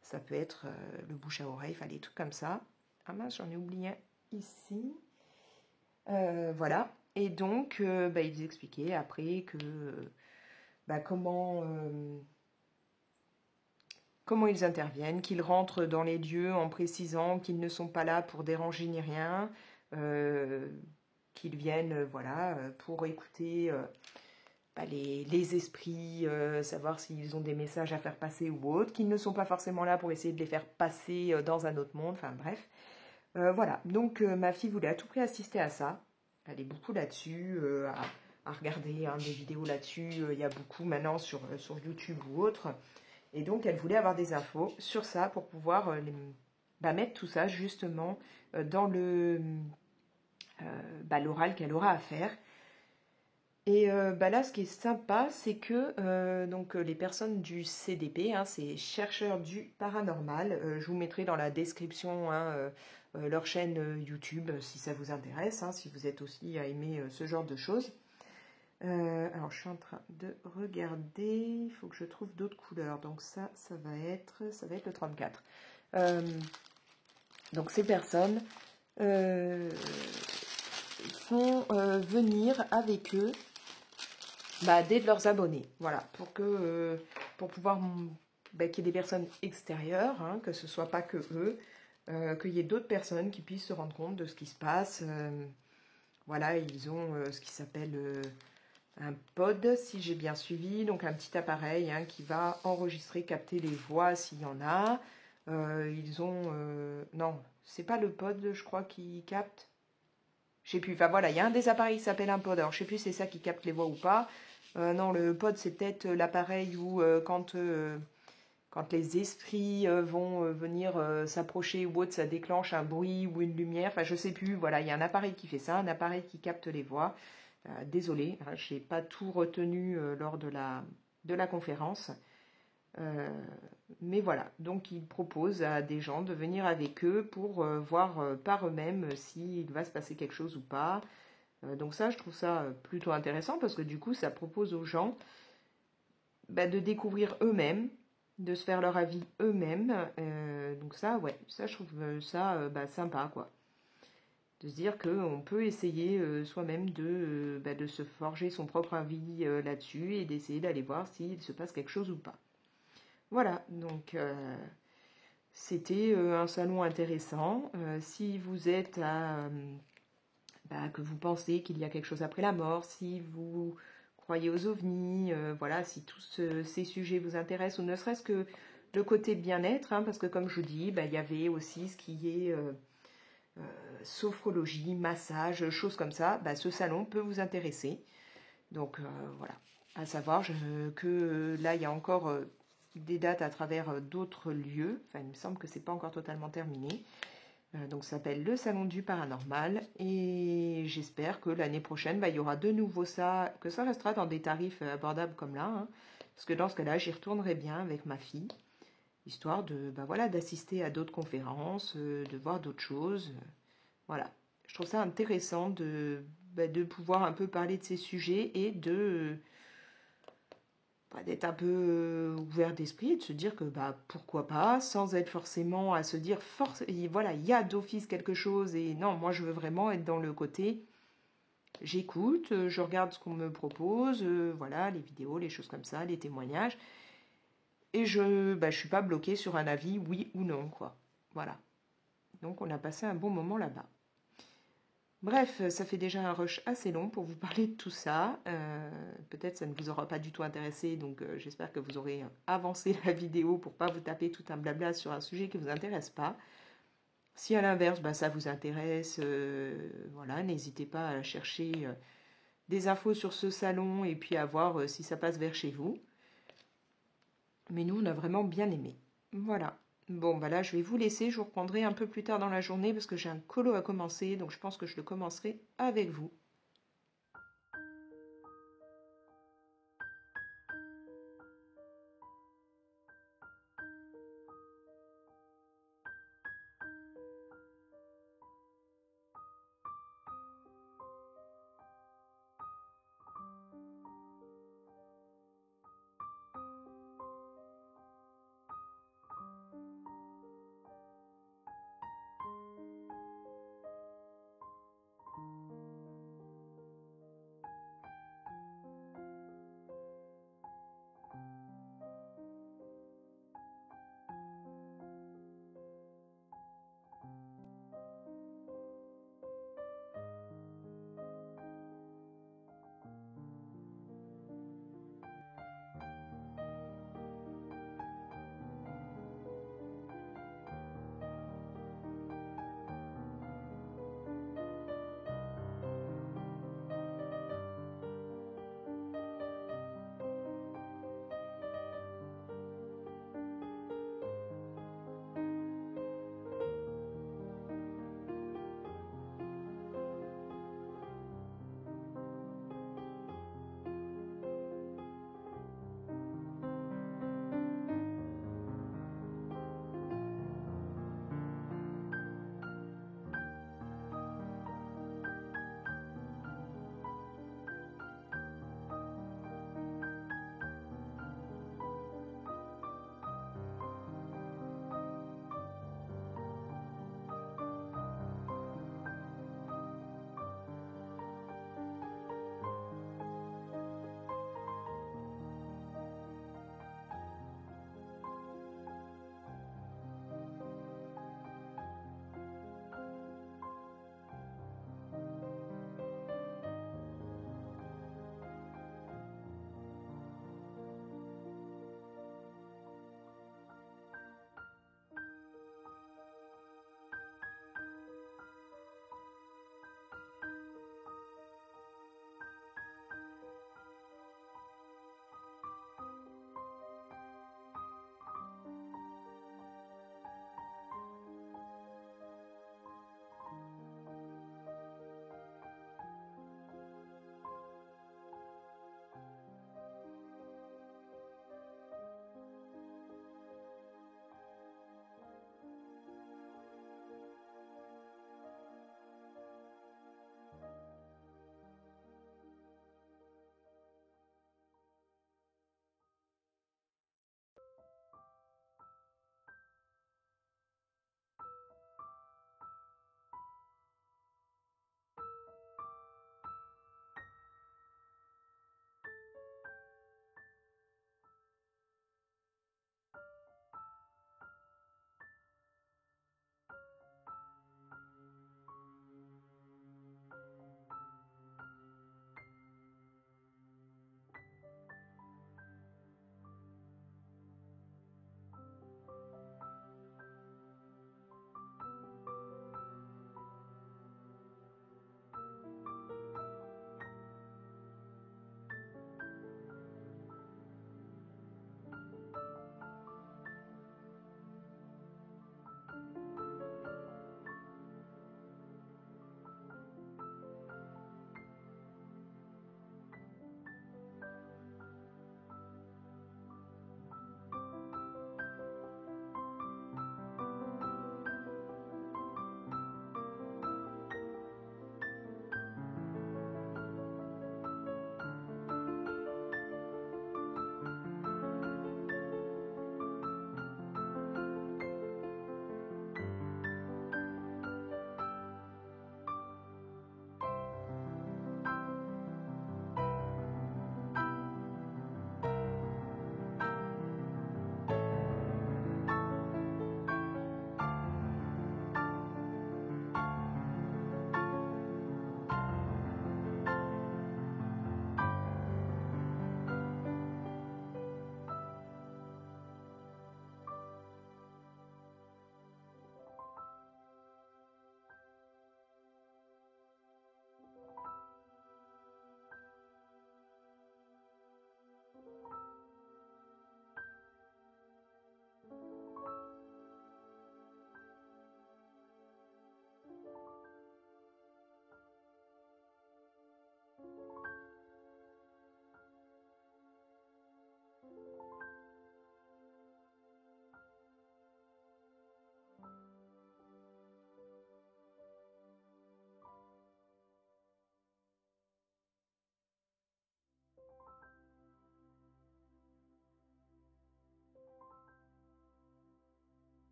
Ça peut être le bouche à oreille, enfin des trucs comme ça. Ah mince, j'en ai oublié un ici. Voilà. Et donc, ils expliquaient après que comment ils interviennent, qu'ils rentrent dans les lieux en précisant qu'ils ne sont pas là pour déranger ni rien, qu'ils viennent pour écouter les esprits, savoir s'ils ont des messages à faire passer ou autre, qu'ils ne sont pas forcément là pour essayer de les faire passer dans un autre monde, enfin bref. Voilà, donc ma fille voulait à tout prix assister à ça. Elle est beaucoup là-dessus, à regarder des vidéos là-dessus. Il y a beaucoup maintenant sur YouTube ou autre. Et donc, elle voulait avoir des infos sur ça pour pouvoir mettre tout ça justement dans l'oral qu'elle aura à faire. Et là, ce qui est sympa, c'est que les personnes du CDP, hein, c'est chercheurs du paranormal, je vous mettrai dans la description leur chaîne YouTube si ça vous intéresse, hein, si vous êtes aussi à aimer ce genre de choses. Alors, je suis en train de regarder, il faut que je trouve d'autres couleurs. Donc ça va être le 34. Donc ces personnes font venir avec eux des de leurs abonnés. Voilà, pour pouvoir qu'il y ait des personnes extérieures, hein, que ce soit pas que eux, qu'il y ait d'autres personnes qui puissent se rendre compte de ce qui se passe. Voilà, ils ont ce qui s'appelle un pod, si j'ai bien suivi, donc un petit appareil hein, qui va enregistrer, capter les voix s'il y en a. Ils ont... non, c'est pas le pod, je crois, qui capte. Je sais plus, enfin voilà, il y a un des appareils qui s'appelle un pod, alors je sais plus si c'est ça qui capte les voix ou pas. Non, le pod, c'est peut-être l'appareil où quand les esprits vont venir s'approcher ou autre, ça déclenche un bruit ou une lumière. Enfin, je sais plus. Voilà, il y a un appareil qui fait ça, un appareil qui capte les voix. Désolée, hein, je n'ai pas tout retenu lors de la conférence. Mais voilà, donc ils proposent à des gens de venir avec eux pour voir par eux-mêmes s'il va se passer quelque chose ou pas. Donc ça, je trouve ça plutôt intéressant parce que du coup, ça propose aux gens de découvrir eux-mêmes, de se faire leur avis eux-mêmes. Donc ça, ouais, ça je trouve ça sympa, quoi. De se dire qu'on peut essayer soi-même de se forger son propre avis là-dessus et d'essayer d'aller voir s'il se passe quelque chose ou pas. Voilà, donc c'était un salon intéressant. Si vous êtes que vous pensez qu'il y a quelque chose après la mort, si vous croyez aux ovnis, voilà, si tous ces sujets vous intéressent, ou ne serait-ce que le côté bien-être, hein, parce que comme je vous dis, il y avait aussi ce qui est sophrologie, massage, choses comme ça, ce salon peut vous intéresser. Donc voilà, à savoir que là, il y a encore des dates à travers d'autres lieux, enfin il me semble que c'est pas encore totalement terminé. Donc ça s'appelle le Salon du Paranormal et j'espère que l'année prochaine, il y aura de nouveau ça, que ça restera dans des tarifs abordables comme là, hein, parce que dans ce cas-là, j'y retournerai bien avec ma fille, histoire de d'assister à d'autres conférences, de voir d'autres choses. Voilà, je trouve ça intéressant de pouvoir un peu parler de ces sujets et d'être un peu ouvert d'esprit et de se dire que pourquoi pas, sans être forcément à se dire voilà, il y a d'office quelque chose et non, moi je veux vraiment être dans le côté j'écoute, je regarde ce qu'on me propose, voilà, les vidéos, les choses comme ça, les témoignages, et je suis pas bloquée sur un avis oui ou non, quoi. Voilà. Donc on a passé un bon moment là-bas. Bref, ça fait déjà un rush assez long pour vous parler de tout ça. Peut-être ça ne vous aura pas du tout intéressé, donc j'espère que vous aurez avancé la vidéo pour pas vous taper tout un blabla sur un sujet qui ne vous intéresse pas. Si à l'inverse, ça vous intéresse, voilà, n'hésitez pas à chercher des infos sur ce salon et puis à voir si ça passe vers chez vous. Mais nous, on a vraiment bien aimé. Voilà. Bon, là, je vais vous laisser. Je vous reprendrai un peu plus tard dans la journée parce que j'ai un colo à commencer. Donc, je pense que je le commencerai avec vous.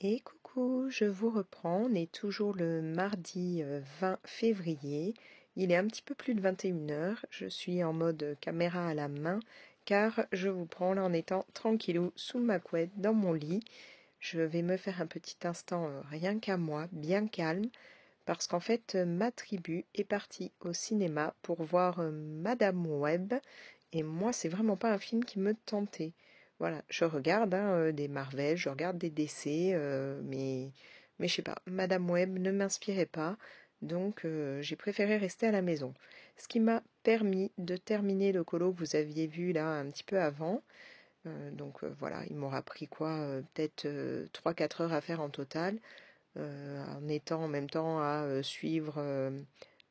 Et coucou, je vous reprends. On est toujours le mardi 20 février. Il est un petit peu plus de 21h. Je suis en mode caméra à la main car je vous prends là en étant tranquillou sous ma couette dans mon lit. Je vais me faire un petit instant rien qu'à moi, bien calme, parce qu'en fait ma tribu est partie au cinéma pour voir Madame Web. Et moi, c'est vraiment pas un film qui me tentait. Voilà, je regarde des Marvel, je regarde des DC, mais je sais pas, Madame Web ne m'inspirait pas, donc j'ai préféré rester à la maison. Ce qui m'a permis de terminer le colo que vous aviez vu là un petit peu avant. Voilà, il m'aura pris quoi, peut-être 3-4 heures à faire en total, en étant en même temps à suivre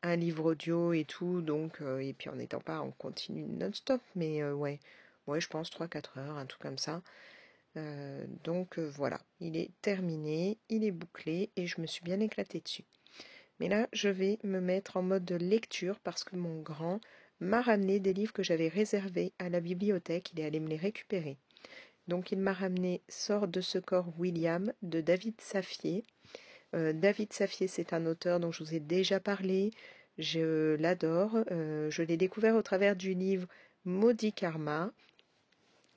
un livre audio et tout, donc, et puis en n'étant pas en continu non-stop, mais ouais, je pense 3-4 heures, un truc comme ça. Voilà, il est terminé, il est bouclé et je me suis bien éclatée dessus. Mais là, je vais me mettre en mode de lecture parce que mon grand m'a ramené des livres que j'avais réservés à la bibliothèque, il est allé me les récupérer. Donc il m'a ramené Sort de ce corps William de David Safier. David Safier, c'est un auteur dont je vous ai déjà parlé. Je l'adore. Je l'ai découvert au travers du livre Maudit Karma.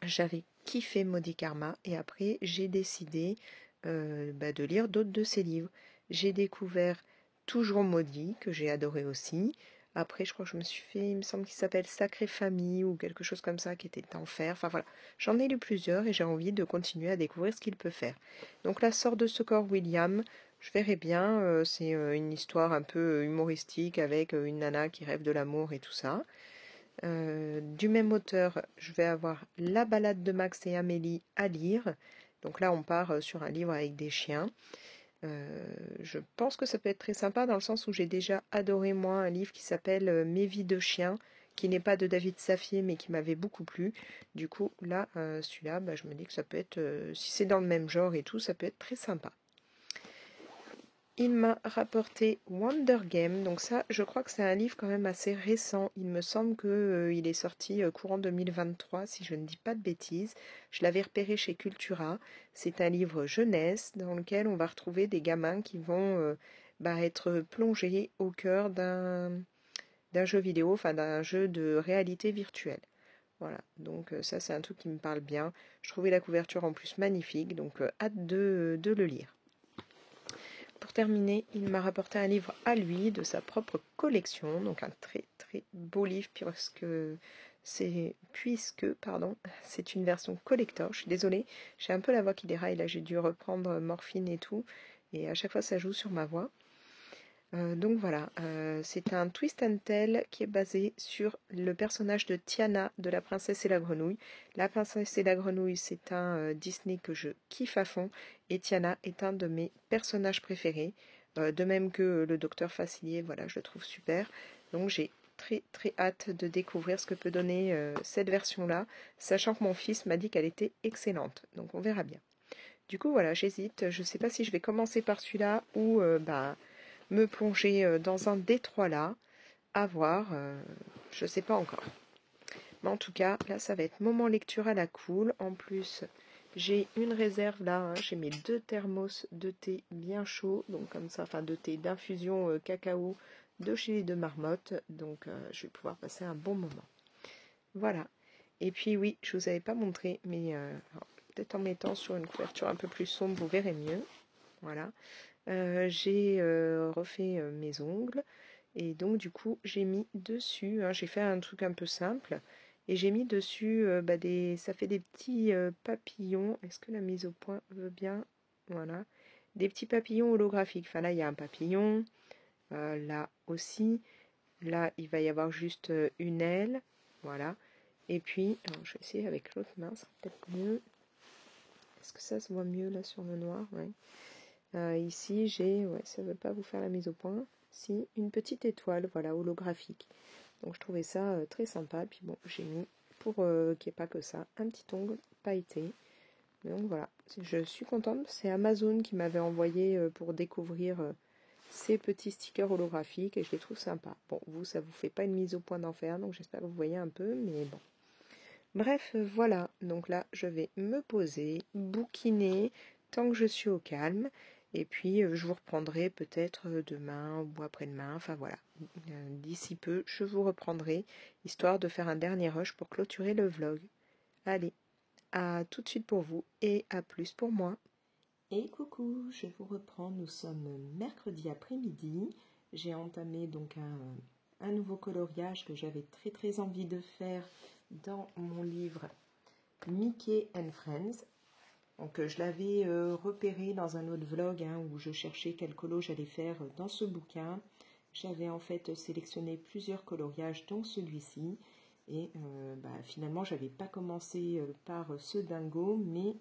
J'avais kiffé Maudit Karma et après j'ai décidé de lire d'autres de ses livres. J'ai découvert Toujours Maudit, que j'ai adoré aussi. Après, je crois que je me suis fait, il me semble qu'il s'appelle Sacrée Famille ou quelque chose comme ça, qui était enfer. Enfin voilà, j'en ai lu plusieurs et j'ai envie de continuer à découvrir ce qu'il peut faire. Donc la Sort de ce corps William, je verrai bien. C'est une histoire un peu humoristique avec une nana qui rêve de l'amour et tout ça. Du même auteur, je vais avoir La balade de Max et Amélie à lire. Donc là, on part sur un livre avec des chiens. Je pense que ça peut être très sympa dans le sens où j'ai déjà adoré moi un livre qui s'appelle Mes vies de chiens, qui n'est pas de David Safier mais qui m'avait beaucoup plu. Du coup là, celui-là, je me dis que ça peut être, si c'est dans le même genre et tout, ça peut être très sympa. Il m'a rapporté Wonder Game, donc ça je crois que c'est un livre quand même assez récent, il me semble qu'il est sorti courant 2023 si je ne dis pas de bêtises. Je l'avais repéré chez Cultura, c'est un livre jeunesse dans lequel on va retrouver des gamins qui vont être plongés au cœur d'un jeu vidéo, enfin d'un jeu de réalité virtuelle. Voilà, donc ça c'est un truc qui me parle bien, je trouvais la couverture en plus magnifique, donc hâte de le lire. Pour terminer, il m'a rapporté un livre à lui de sa propre collection, donc un très très beau livre c'est une version collector. Je suis désolée, j'ai un peu la voix qui déraille, là j'ai dû reprendre morphine et tout, et à chaque fois ça joue sur ma voix. Donc voilà, c'est un twist and tell qui est basé sur le personnage de Tiana de La Princesse et la Grenouille. La Princesse et la Grenouille, c'est un Disney que je kiffe à fond et Tiana est un de mes personnages préférés. De même que le Docteur Facilier, voilà, je le trouve super. Donc j'ai très très hâte de découvrir ce que peut donner cette version-là, sachant que mon fils m'a dit qu'elle était excellente. Donc on verra bien. Du coup voilà, j'hésite, je ne sais pas si je vais commencer par celui-là ou me plonger dans un détroit là, à voir, je sais pas encore. Mais en tout cas, là ça va être moment lecture à la cool. En plus, j'ai une réserve là, j'ai mes 2 thermos de thé bien chaud, donc comme ça, enfin de thé d'infusion cacao de chez les 2 marmottes, donc je vais pouvoir passer un bon moment. Voilà. Et puis oui, je vous avais pas montré, mais peut-être en mettant sur une couverture un peu plus sombre, vous verrez mieux. Voilà. J'ai refait mes ongles et donc du coup j'ai mis dessus, j'ai fait un truc un peu simple et j'ai mis dessus ça fait des petits papillons. Est-ce que la mise au point veut bien? Voilà, des petits papillons holographiques. Enfin là il y a un papillon, là aussi, là il va y avoir juste une aile, voilà. Et puis alors, je vais essayer avec l'autre main, ça peut-être mieux. Est-ce que ça se voit mieux là sur le noir? Ouais. Ici, j'ai, ça ne veut pas vous faire la mise au point, si, une petite étoile, voilà, holographique. Donc je trouvais ça très sympa. Puis bon, j'ai mis, pour qu'il n'y ait pas que ça, un petit ongle pailleté. Donc voilà, je suis contente. C'est Amazon qui m'avait envoyé pour découvrir ces petits stickers holographiques et je les trouve sympas. Bon, vous, ça vous fait pas une mise au point d'enfer, donc j'espère que vous voyez un peu, mais bon. Bref, voilà. Donc là, je vais me poser, bouquiner, tant que je suis au calme. Et puis, je vous reprendrai peut-être demain ou après-demain. Enfin voilà, d'ici peu, je vous reprendrai, histoire de faire un dernier rush pour clôturer le vlog. Allez, à tout de suite pour vous et à plus pour moi. Et coucou, je vous reprends, nous sommes mercredi après-midi. J'ai entamé donc un nouveau coloriage que j'avais très envie de faire dans mon livre Mickey and Friends. Donc je l'avais repéré dans un autre vlog où je cherchais quel colo j'allais faire dans ce bouquin. J'avais en fait sélectionné plusieurs coloriages dont celui-ci. Et finalement, j'avais pas commencé par ce dingo, mais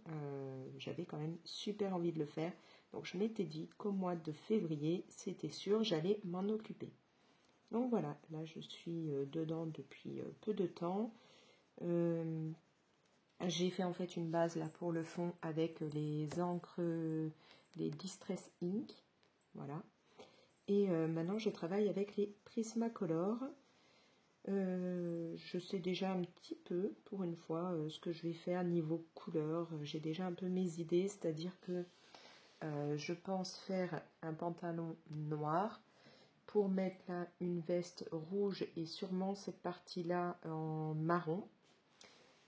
j'avais quand même super envie de le faire. Donc je m'étais dit qu'au mois de février, c'était sûr, j'allais m'en occuper. Donc voilà, là je suis dedans depuis peu de temps. J'ai fait en fait une base là pour le fond avec les encres, les Distress Ink. Voilà. Et maintenant je travaille avec les Prismacolor. Je sais déjà un petit peu, pour une fois, ce que je vais faire niveau couleur. J'ai déjà un peu mes idées, c'est-à-dire que je pense faire un pantalon noir pour mettre là une veste rouge et sûrement cette partie-là en marron.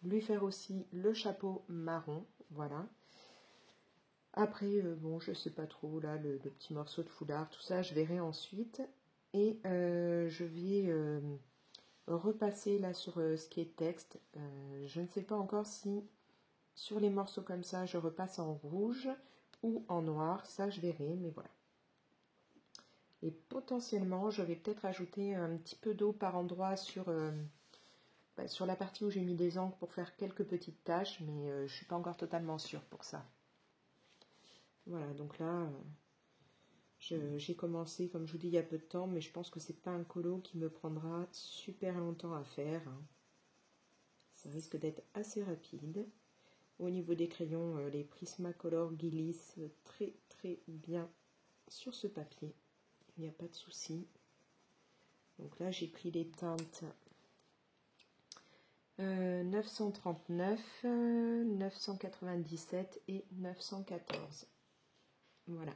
Lui faire aussi le chapeau marron, voilà. Après, bon, je sais pas trop, là, le petit morceau de foulard, tout ça, je verrai ensuite. Et je vais repasser là sur ce qui est texte. Je ne sais pas encore si sur les morceaux comme ça, je repasse en rouge ou en noir. Ça, je verrai, mais voilà. Et potentiellement, je vais peut-être ajouter un petit peu d'eau par endroit sur la partie où j'ai mis des encres pour faire quelques petites taches, mais je ne suis pas encore totalement sûre pour ça. Voilà, donc là, j'ai commencé, comme je vous dis, il y a peu de temps, mais je pense que c'est pas un colo qui me prendra super longtemps à faire. Ça risque d'être assez rapide. Au niveau des crayons, les Prismacolor glissent très bien sur ce papier. Il n'y a pas de souci. Donc là, j'ai pris les teintes 939, 997 et 914. Voilà.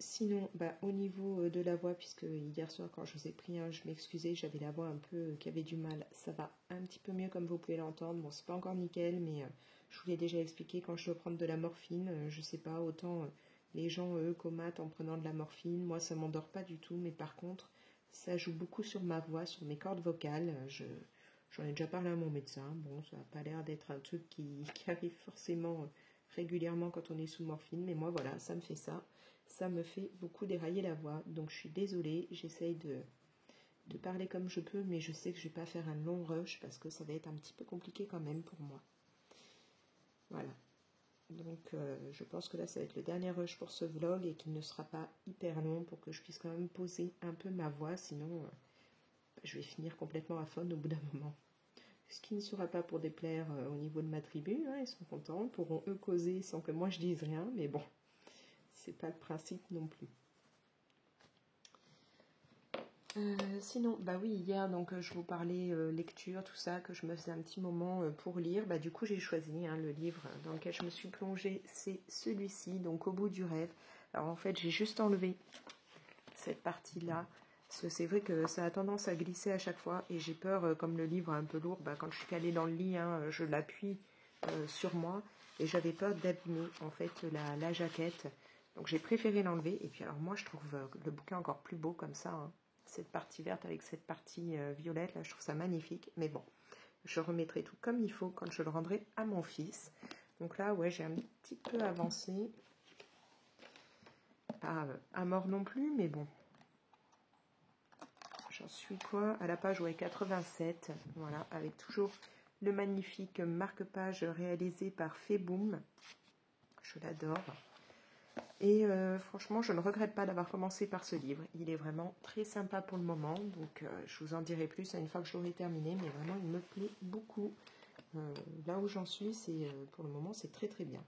Sinon, au niveau de la voix, puisque hier soir quand je vous ai pris, je m'excusais, j'avais la voix un peu qui avait du mal. Ça va un petit peu mieux comme vous pouvez l'entendre. Bon, c'est pas encore nickel, mais je vous l'ai déjà expliqué, quand je dois prendre de la morphine, je sais pas, autant les gens, eux, comatent en prenant de la morphine. Moi, ça m'endort pas du tout, mais par contre, ça joue beaucoup sur ma voix, sur mes cordes vocales. J'en ai déjà parlé à mon médecin. Bon, ça n'a pas l'air d'être un truc qui arrive forcément régulièrement quand on est sous morphine, mais moi, voilà, ça me fait ça. Ça me fait beaucoup dérailler la voix, donc je suis désolée, j'essaye de parler comme je peux, mais je sais que je ne vais pas faire un long rush parce que ça va être un petit peu compliqué quand même pour moi. Voilà, donc je pense que là ça va être le dernier rush pour ce vlog et qu'il ne sera pas hyper long pour que je puisse quand même poser un peu ma voix, sinon je vais finir complètement à fond au bout d'un moment. Ce qui ne sera pas pour déplaire au niveau de ma tribu, ils sont contents, pourront eux causer sans que moi je dise rien, mais bon. C'est pas le principe non plus. Sinon, oui, hier, donc je vous parlais lecture, tout ça, que je me faisais un petit moment pour lire. Du coup, j'ai choisi le livre dans lequel je me suis plongée, c'est celui-ci, donc Au bout du rêve. Alors en fait, j'ai juste enlevé cette partie-là, parce que c'est vrai que ça a tendance à glisser à chaque fois, et j'ai peur, comme le livre est un peu lourd, quand je suis calée dans le lit, je l'appuie sur moi, et j'avais peur d'abîmer en fait la jaquette. Donc j'ai préféré l'enlever. Et puis alors moi je trouve le bouquin encore plus beau comme ça. Cette partie verte avec cette partie violette, là je trouve ça magnifique. Mais bon, je remettrai tout comme il faut quand je le rendrai à mon fils. Donc là, ouais, j'ai un petit peu avancé. Pas à mort non plus, mais bon. J'en suis quoi? À la page 87. Voilà, avec toujours le magnifique marque-page réalisé par Feboom. Je l'adore. Et franchement, je ne regrette pas d'avoir commencé par ce livre. Il est vraiment très sympa pour le moment. Donc, je vous en dirai plus une fois que je l'aurai terminé. Mais vraiment, il me plaît beaucoup. Là où j'en suis, pour le moment, c'est très bien.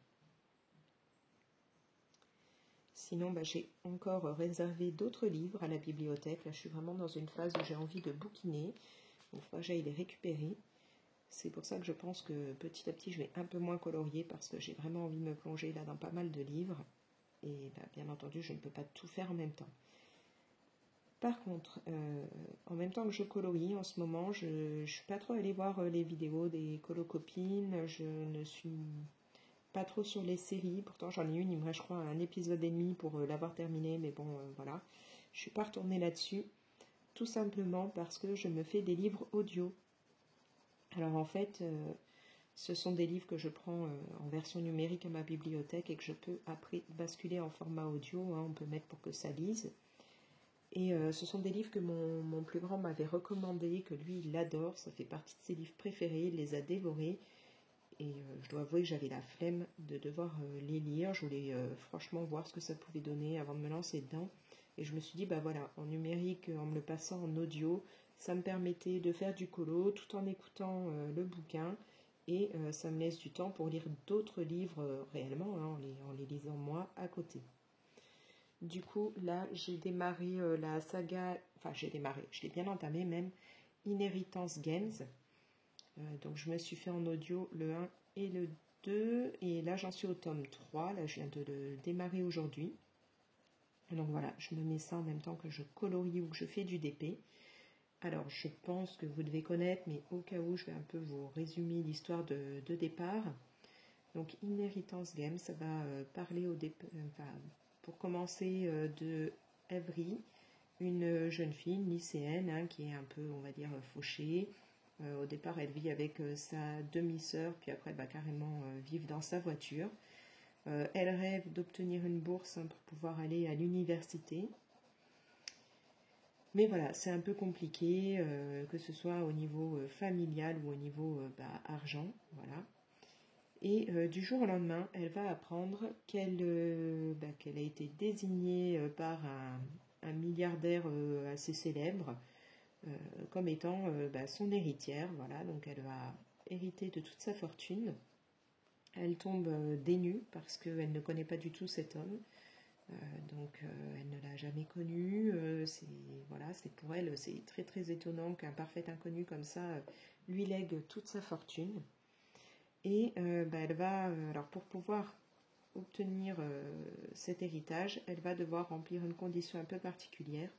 Sinon, j'ai encore réservé d'autres livres à la bibliothèque. Là, je suis vraiment dans une phase où j'ai envie de bouquiner. Il faut que j'aille les récupérer. C'est pour ça que je pense que petit à petit, je vais un peu moins colorier parce que j'ai vraiment envie de me plonger là dans pas mal de livres. Et bah, bien entendu, je ne peux pas tout faire en même temps. Par contre, en même temps que je colorie, en ce moment, je ne suis pas trop allée voir les vidéos des colocopines. Je ne suis pas trop sur les séries. Pourtant, j'en ai une, il me reste, je crois, un épisode et demi pour l'avoir terminé. Mais bon, voilà. Je ne suis pas retournée là-dessus. Tout simplement parce que je me fais des livres audio. Alors en fait, ce sont des livres que je prends en version numérique à ma bibliothèque et que je peux après basculer en format audio. Hein, on peut mettre pour que ça lise. Et ce sont des livres que mon plus grand m'avait recommandé, que lui, il adore. Ça fait partie de ses livres préférés. Il les a dévorés. Et je dois avouer que j'avais la flemme de devoir les lire. Je voulais franchement voir ce que ça pouvait donner avant de me lancer dedans. Et je me suis dit, bah voilà, en numérique, en me le passant en audio, ça me permettait de faire du colo tout en écoutant le bouquin. Et ça me laisse du temps pour lire d'autres livres réellement, hein, en les lisant moi à côté. Du coup, là, j'ai démarré la saga, enfin j'ai démarré, je l'ai bien entamé même, Inheritance Games. Donc je me suis fait en audio le 1 et le 2, et là j'en suis au tome 3, là je viens de le démarrer aujourd'hui. Donc voilà, je me mets ça en même temps que je colorie ou que je fais du DP. Alors je pense que vous devez connaître, mais au cas où, je vais un peu vous résumer l'histoire de départ. Donc Inheritance Games, ça va parler pour commencer de Avery, une jeune fille, une lycéenne, hein, qui est un peu, on va dire, fauchée. Au départ, elle vit avec sa demi-sœur, puis après, elle va carrément vivre dans sa voiture. Elle rêve d'obtenir une bourse, hein, pour pouvoir aller à l'université. Mais voilà, c'est un peu compliqué, que ce soit au niveau familial ou au niveau argent, voilà. Et du jour au lendemain, elle va apprendre qu'elle a été désignée par un milliardaire assez célèbre comme étant son héritière. Voilà, donc elle va hériter de toute sa fortune. Elle tombe des nues parce qu'elle ne connaît pas du tout cet homme. Elle ne l'a jamais connu. C'est pour elle, c'est très très étonnant qu'un parfait inconnu comme ça lui lègue toute sa fortune. Et elle va, alors pour pouvoir obtenir cet héritage, elle va devoir remplir une condition un peu particulière,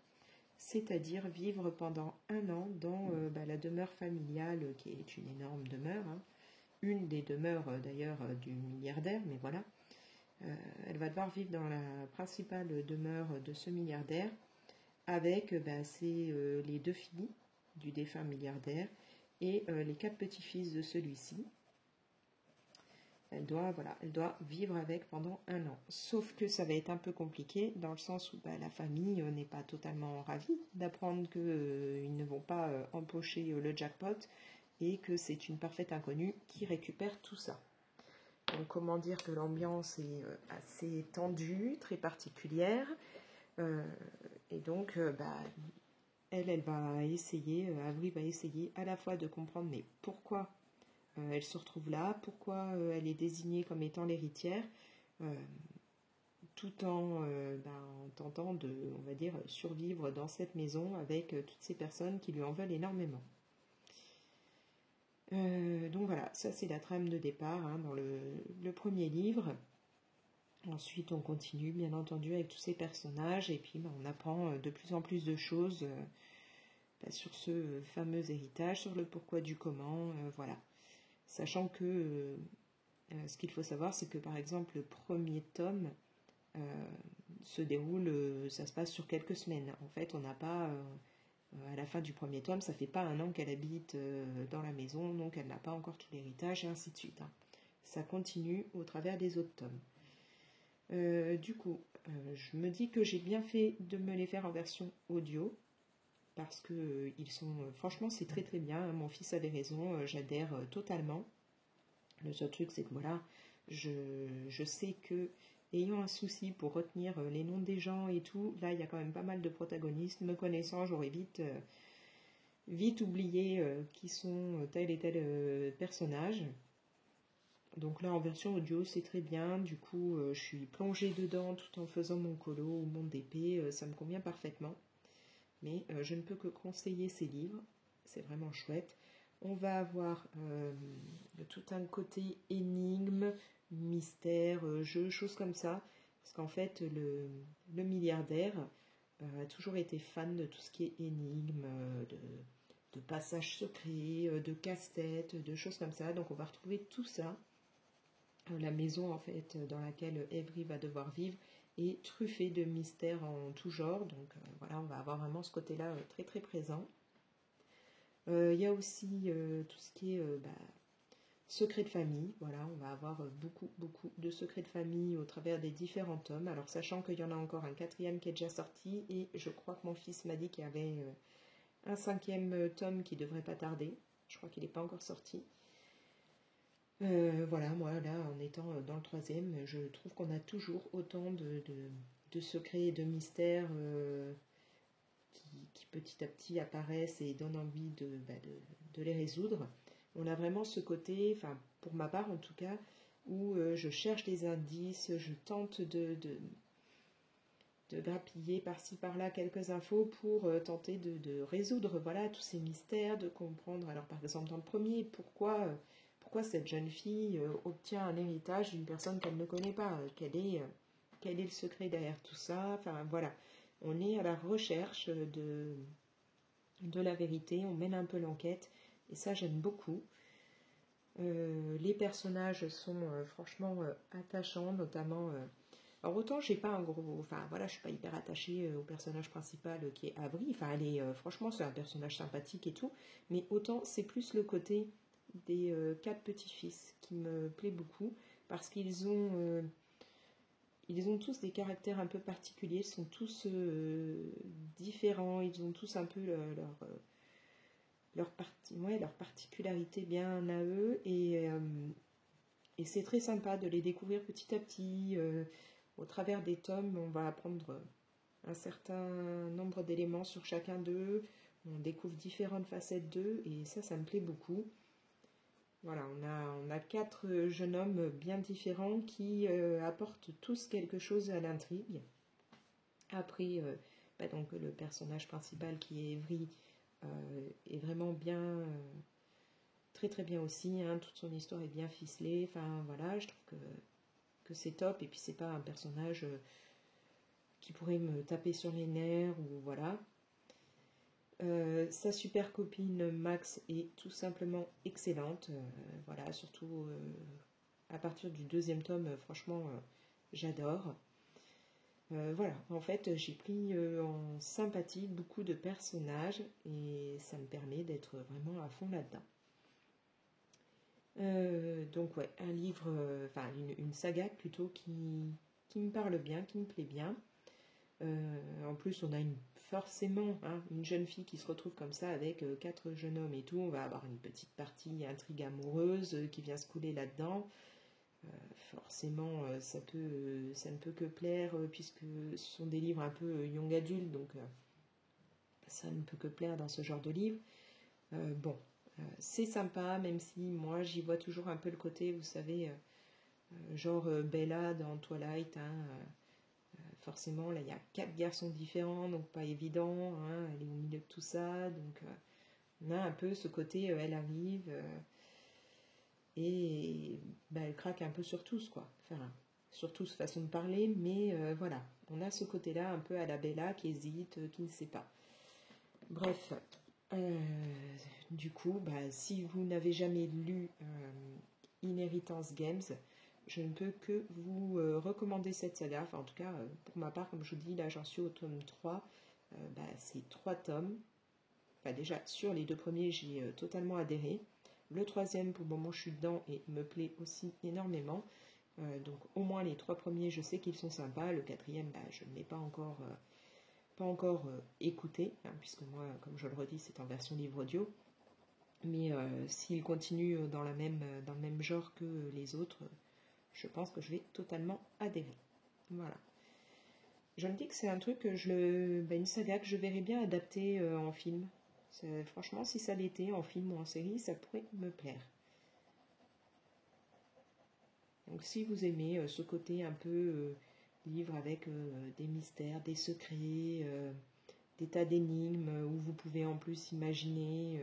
c'est-à-dire vivre pendant 1 an dans la demeure familiale, qui est une énorme demeure, hein. Une des demeures d'ailleurs du milliardaire, mais voilà. Elle va devoir vivre dans la principale demeure de ce milliardaire avec les 2 filles du défunt milliardaire et les 4 petits-fils de celui-ci. Elle doit vivre avec pendant 1 an. Sauf que ça va être un peu compliqué dans le sens où la famille n'est pas totalement ravie d'apprendre qu'ils ne vont pas empocher le jackpot et que c'est une parfaite inconnue qui récupère tout ça. Donc comment dire que l'ambiance est assez tendue, très particulière. Et donc elle va essayer, Avery va essayer à la fois de comprendre mais pourquoi elle se retrouve là, pourquoi elle est désignée comme étant l'héritière, tout en tentant de, on va dire, survivre dans cette maison avec toutes ces personnes qui lui en veulent énormément. Donc voilà, ça c'est la trame de départ, hein, dans le premier livre. Ensuite on continue bien entendu avec tous ces personnages et puis on apprend de plus en plus de choses sur ce fameux héritage, sur le pourquoi du comment, voilà. Sachant que ce qu'il faut savoir, c'est que par exemple le premier tome se déroule, ça se passe sur quelques semaines. En fait, on n'a pas, à la fin du premier tome, ça fait pas 1 an qu'elle habite dans la maison, donc elle n'a pas encore tout l'héritage, et ainsi de suite, hein. Ça continue au travers des autres tomes. Du coup, je me dis que j'ai bien fait de me les faire en version audio, parce que ils sont, franchement, c'est très très bien, hein. Mon fils avait raison, j'adhère totalement. Le seul truc, c'est que voilà, je sais que, ayant un souci pour retenir les noms des gens et tout, là, il y a quand même pas mal de protagonistes. Me connaissant, j'aurais vite oublié qui sont tel et tel personnage. Donc là, en version audio, c'est très bien. Du coup, je suis plongée dedans tout en faisant mon colo ou mon DP. Ça me convient parfaitement. Mais je ne peux que conseiller ces livres. C'est vraiment chouette. On va avoir tout un côté énigme, mystère, jeu, choses comme ça. Parce qu'en fait, le milliardaire a toujours été fan de tout ce qui est énigme, de passages secrets, de casse-tête, de choses comme ça. Donc on va retrouver tout ça. La maison en fait dans laquelle Avery va devoir vivre est truffée de mystères en tout genre. Donc voilà, on va avoir vraiment ce côté-là très très présent. Il y a aussi tout ce qui est secrets de famille. Voilà, on va avoir beaucoup de secrets de famille au travers des différents tomes. Alors sachant qu'il y en a encore un quatrième qui est déjà sorti et je crois que mon fils m'a dit qu'il y avait un cinquième tome qui devrait pas tarder. Je crois qu'il n'est pas encore sorti. Voilà, moi là, en étant dans le troisième, je trouve qu'on a toujours autant de secrets et de mystères qui petit à petit apparaissent et donnent envie de les résoudre. On a vraiment ce côté, enfin pour ma part en tout cas, où je cherche des indices, je tente de grappiller par-ci par-là quelques infos pour tenter de résoudre voilà, tous ces mystères, de comprendre. Alors par exemple dans le premier, pourquoi cette jeune fille obtient un héritage d'une personne qu'elle ne connaît pas, quel est le secret derrière tout ça, enfin voilà. On est à la recherche de la vérité, on mène un peu l'enquête, et ça j'aime beaucoup. Les personnages sont franchement attachants, notamment... alors autant j'ai pas un gros... Enfin voilà, je suis pas hyper attachée au personnage principal qui est Avery, enfin elle est... franchement c'est un personnage sympathique et tout, mais autant c'est plus le côté des 4 petits-fils qui me plaît beaucoup, parce qu'ils ont... ils ont tous des caractères un peu particuliers, ils sont tous différents, ils ont tous un peu leur particularité bien à eux, et c'est très sympa de les découvrir petit à petit. Au travers des tomes, on va apprendre un certain nombre d'éléments sur chacun d'eux, on découvre différentes facettes d'eux, et ça me plaît beaucoup. Voilà, on a 4 jeunes hommes bien différents qui apportent tous quelque chose à l'intrigue. Après, donc le personnage principal qui est Avery est vraiment bien, très très bien aussi. Hein, toute son histoire est bien ficelée. Enfin voilà, je trouve que c'est top. Et puis c'est pas un personnage qui pourrait me taper sur les nerfs ou voilà. Sa super copine Max est tout simplement excellente. Voilà, surtout à partir du 2e tome, franchement, j'adore. Voilà, en fait, j'ai pris en sympathie beaucoup de personnages et ça me permet d'être vraiment à fond là-dedans. Donc ouais, un livre, enfin une saga plutôt qui me parle bien, qui me plaît bien. En plus, on a forcément une jeune fille qui se retrouve comme ça avec 4 jeunes hommes et tout. On va avoir une petite partie intrigue amoureuse qui vient se couler là-dedans. Forcément, ça ne peut que plaire puisque ce sont des livres un peu young adult, donc ça ne peut que plaire dans ce genre de livre. Bon, c'est sympa, même si moi j'y vois toujours un peu le côté, vous savez, genre Bella dans Twilight, forcément, là, il y a 4 garçons différents, donc pas évident, hein, elle est au milieu de tout ça, donc on a un peu ce côté, elle arrive, et elle craque un peu sur tous, quoi. Enfin, sur tous, façon de parler, mais voilà, on a ce côté-là un peu à la Bella qui hésite, qui ne sait pas. Bref, du coup, si vous n'avez jamais lu Inheritance Games, je ne peux que vous recommander cette saga. Enfin, en tout cas, pour ma part, comme je vous dis, là, j'en suis au tome 3. C'est 3 tomes. Enfin, déjà, sur les 2 premiers, j'ai totalement adhéré. Le 3e, pour le moment, je suis dedans et me plaît aussi énormément. Donc, au moins, les 3 premiers, je sais qu'ils sont sympas. Le 4e, je ne l'ai pas encore écouté, puisque moi, comme je le redis, c'est en version livre audio. Mais s'il continue dans le même genre que les autres, je pense que je vais totalement adhérer. Voilà. Je me dis que c'est un truc une saga que je verrais bien adaptée en film. Franchement, si ça l'était en film ou en série, ça pourrait me plaire. Donc si vous aimez ce côté un peu livre avec des mystères, des secrets, des tas d'énigmes où vous pouvez en plus imaginer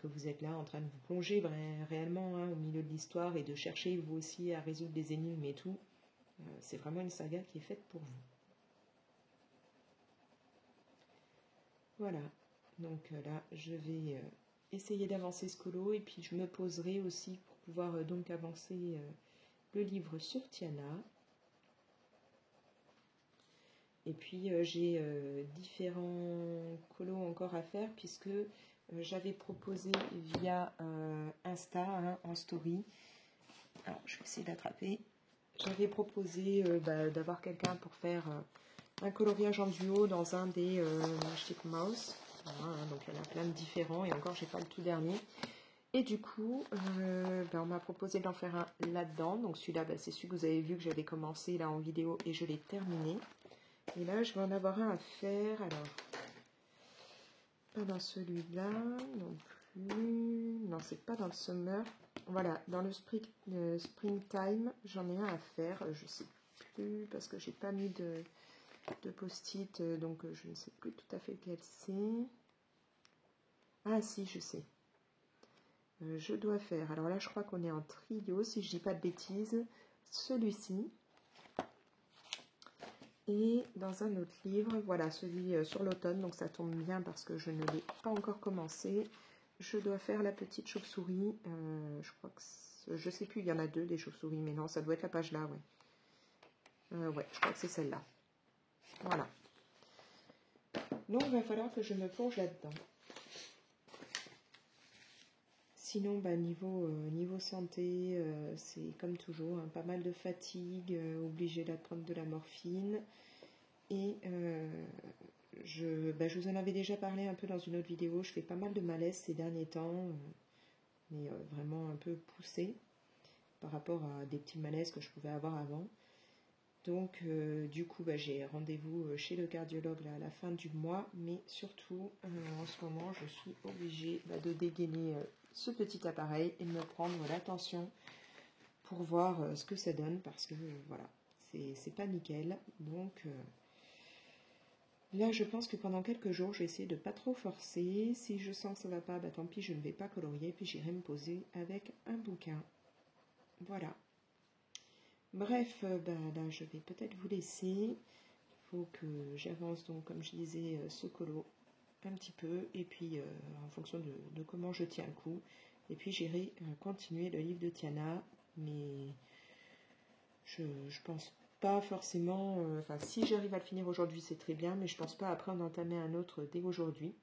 que vous êtes là en train de vous plonger réellement hein, au milieu de l'histoire et de chercher vous aussi à résoudre des énigmes et tout. C'est vraiment une saga qui est faite pour vous. Voilà, donc là je vais essayer d'avancer ce colo et puis je me poserai aussi pour pouvoir donc avancer le livre sur Tiana. Et puis j'ai différents colos encore à faire puisque j'avais proposé via Insta hein, en story. Alors je vais essayer d'attraper. J'avais proposé d'avoir quelqu'un pour faire un coloriage en duo dans un des Magic Mouse. Voilà, hein, donc il y en a plein de différents et encore j'ai pas le tout dernier. Et du coup, on m'a proposé d'en faire un là-dedans. Donc celui-là, c'est celui que vous avez vu que j'avais commencé là en vidéo et je l'ai terminé. Et là, je vais en avoir un à faire. Alors, pas dans celui-là non plus. Non, c'est pas dans le Summer. Voilà, dans le Springtime, j'en ai un à faire. Je sais plus parce que j'ai pas mis de post-it, donc je ne sais plus tout à fait lequel c'est. Ah si, je sais. Je dois faire. Alors là, je crois qu'on est en trio, si je dis pas de bêtises. Celui-ci. Et dans un autre livre, voilà, celui sur l'automne, donc ça tombe bien parce que je ne l'ai pas encore commencé. Je dois faire la petite chauve-souris. Je crois que je sais plus, il y en a deux des chauves-souris, mais non, ça doit être la page là, ouais. Ouais, je crois que c'est celle-là. Voilà. Donc, il va falloir que je me plonge là-dedans. Sinon, niveau santé, c'est comme toujours, hein, pas mal de fatigue, obligé de prendre de la morphine. Et je vous en avais déjà parlé un peu dans une autre vidéo, je fais pas mal de malaise ces derniers temps, mais vraiment un peu poussé par rapport à des petits malaises que je pouvais avoir avant. Donc du coup j'ai rendez-vous chez le cardiologue là, à la fin du mois, mais surtout en ce moment je suis obligée de dégainer ce petit appareil et de me prendre l'attention pour voir ce que ça donne parce que voilà, c'est pas nickel. Donc là je pense que pendant quelques jours je vais essayer de pas trop forcer. Si je sens que ça va pas, tant pis, je ne vais pas colorier, puis j'irai me poser avec un bouquin. Voilà. Bref, là je vais peut-être vous laisser. Il faut que j'avance donc, comme je disais, ce colo un petit peu. Et puis en fonction de comment je tiens le coup. Et puis j'irai continuer le livre de Tiana. Mais je pense pas forcément... Enfin, si j'arrive à le finir aujourd'hui, c'est très bien. Mais je pense pas après en entamer un autre dès aujourd'hui.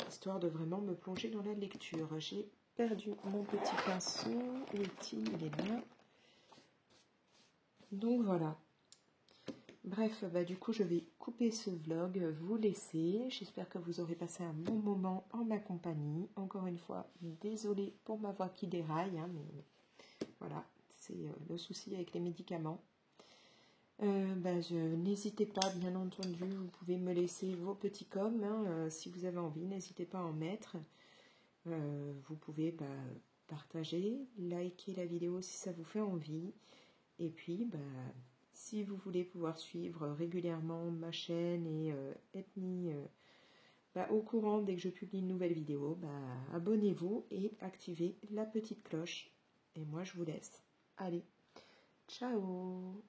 Histoire de vraiment me plonger dans la lecture. J'ai perdu mon petit pinceau. Où est-il? Il est là. Donc voilà. Bref, du coup, je vais couper ce vlog, vous laisser. J'espère que vous aurez passé un bon moment en ma compagnie. Encore une fois, désolée pour ma voix qui déraille, hein, mais voilà, c'est le souci avec les médicaments. N'hésitez pas, bien entendu, vous pouvez me laisser vos petits coms, hein, si vous avez envie, n'hésitez pas à en mettre. Vous pouvez partager, liker la vidéo si ça vous fait envie. Et puis, si vous voulez pouvoir suivre régulièrement ma chaîne et être mis au courant dès que je publie une nouvelle vidéo, abonnez-vous et activez la petite cloche. Et moi, je vous laisse. Allez, ciao!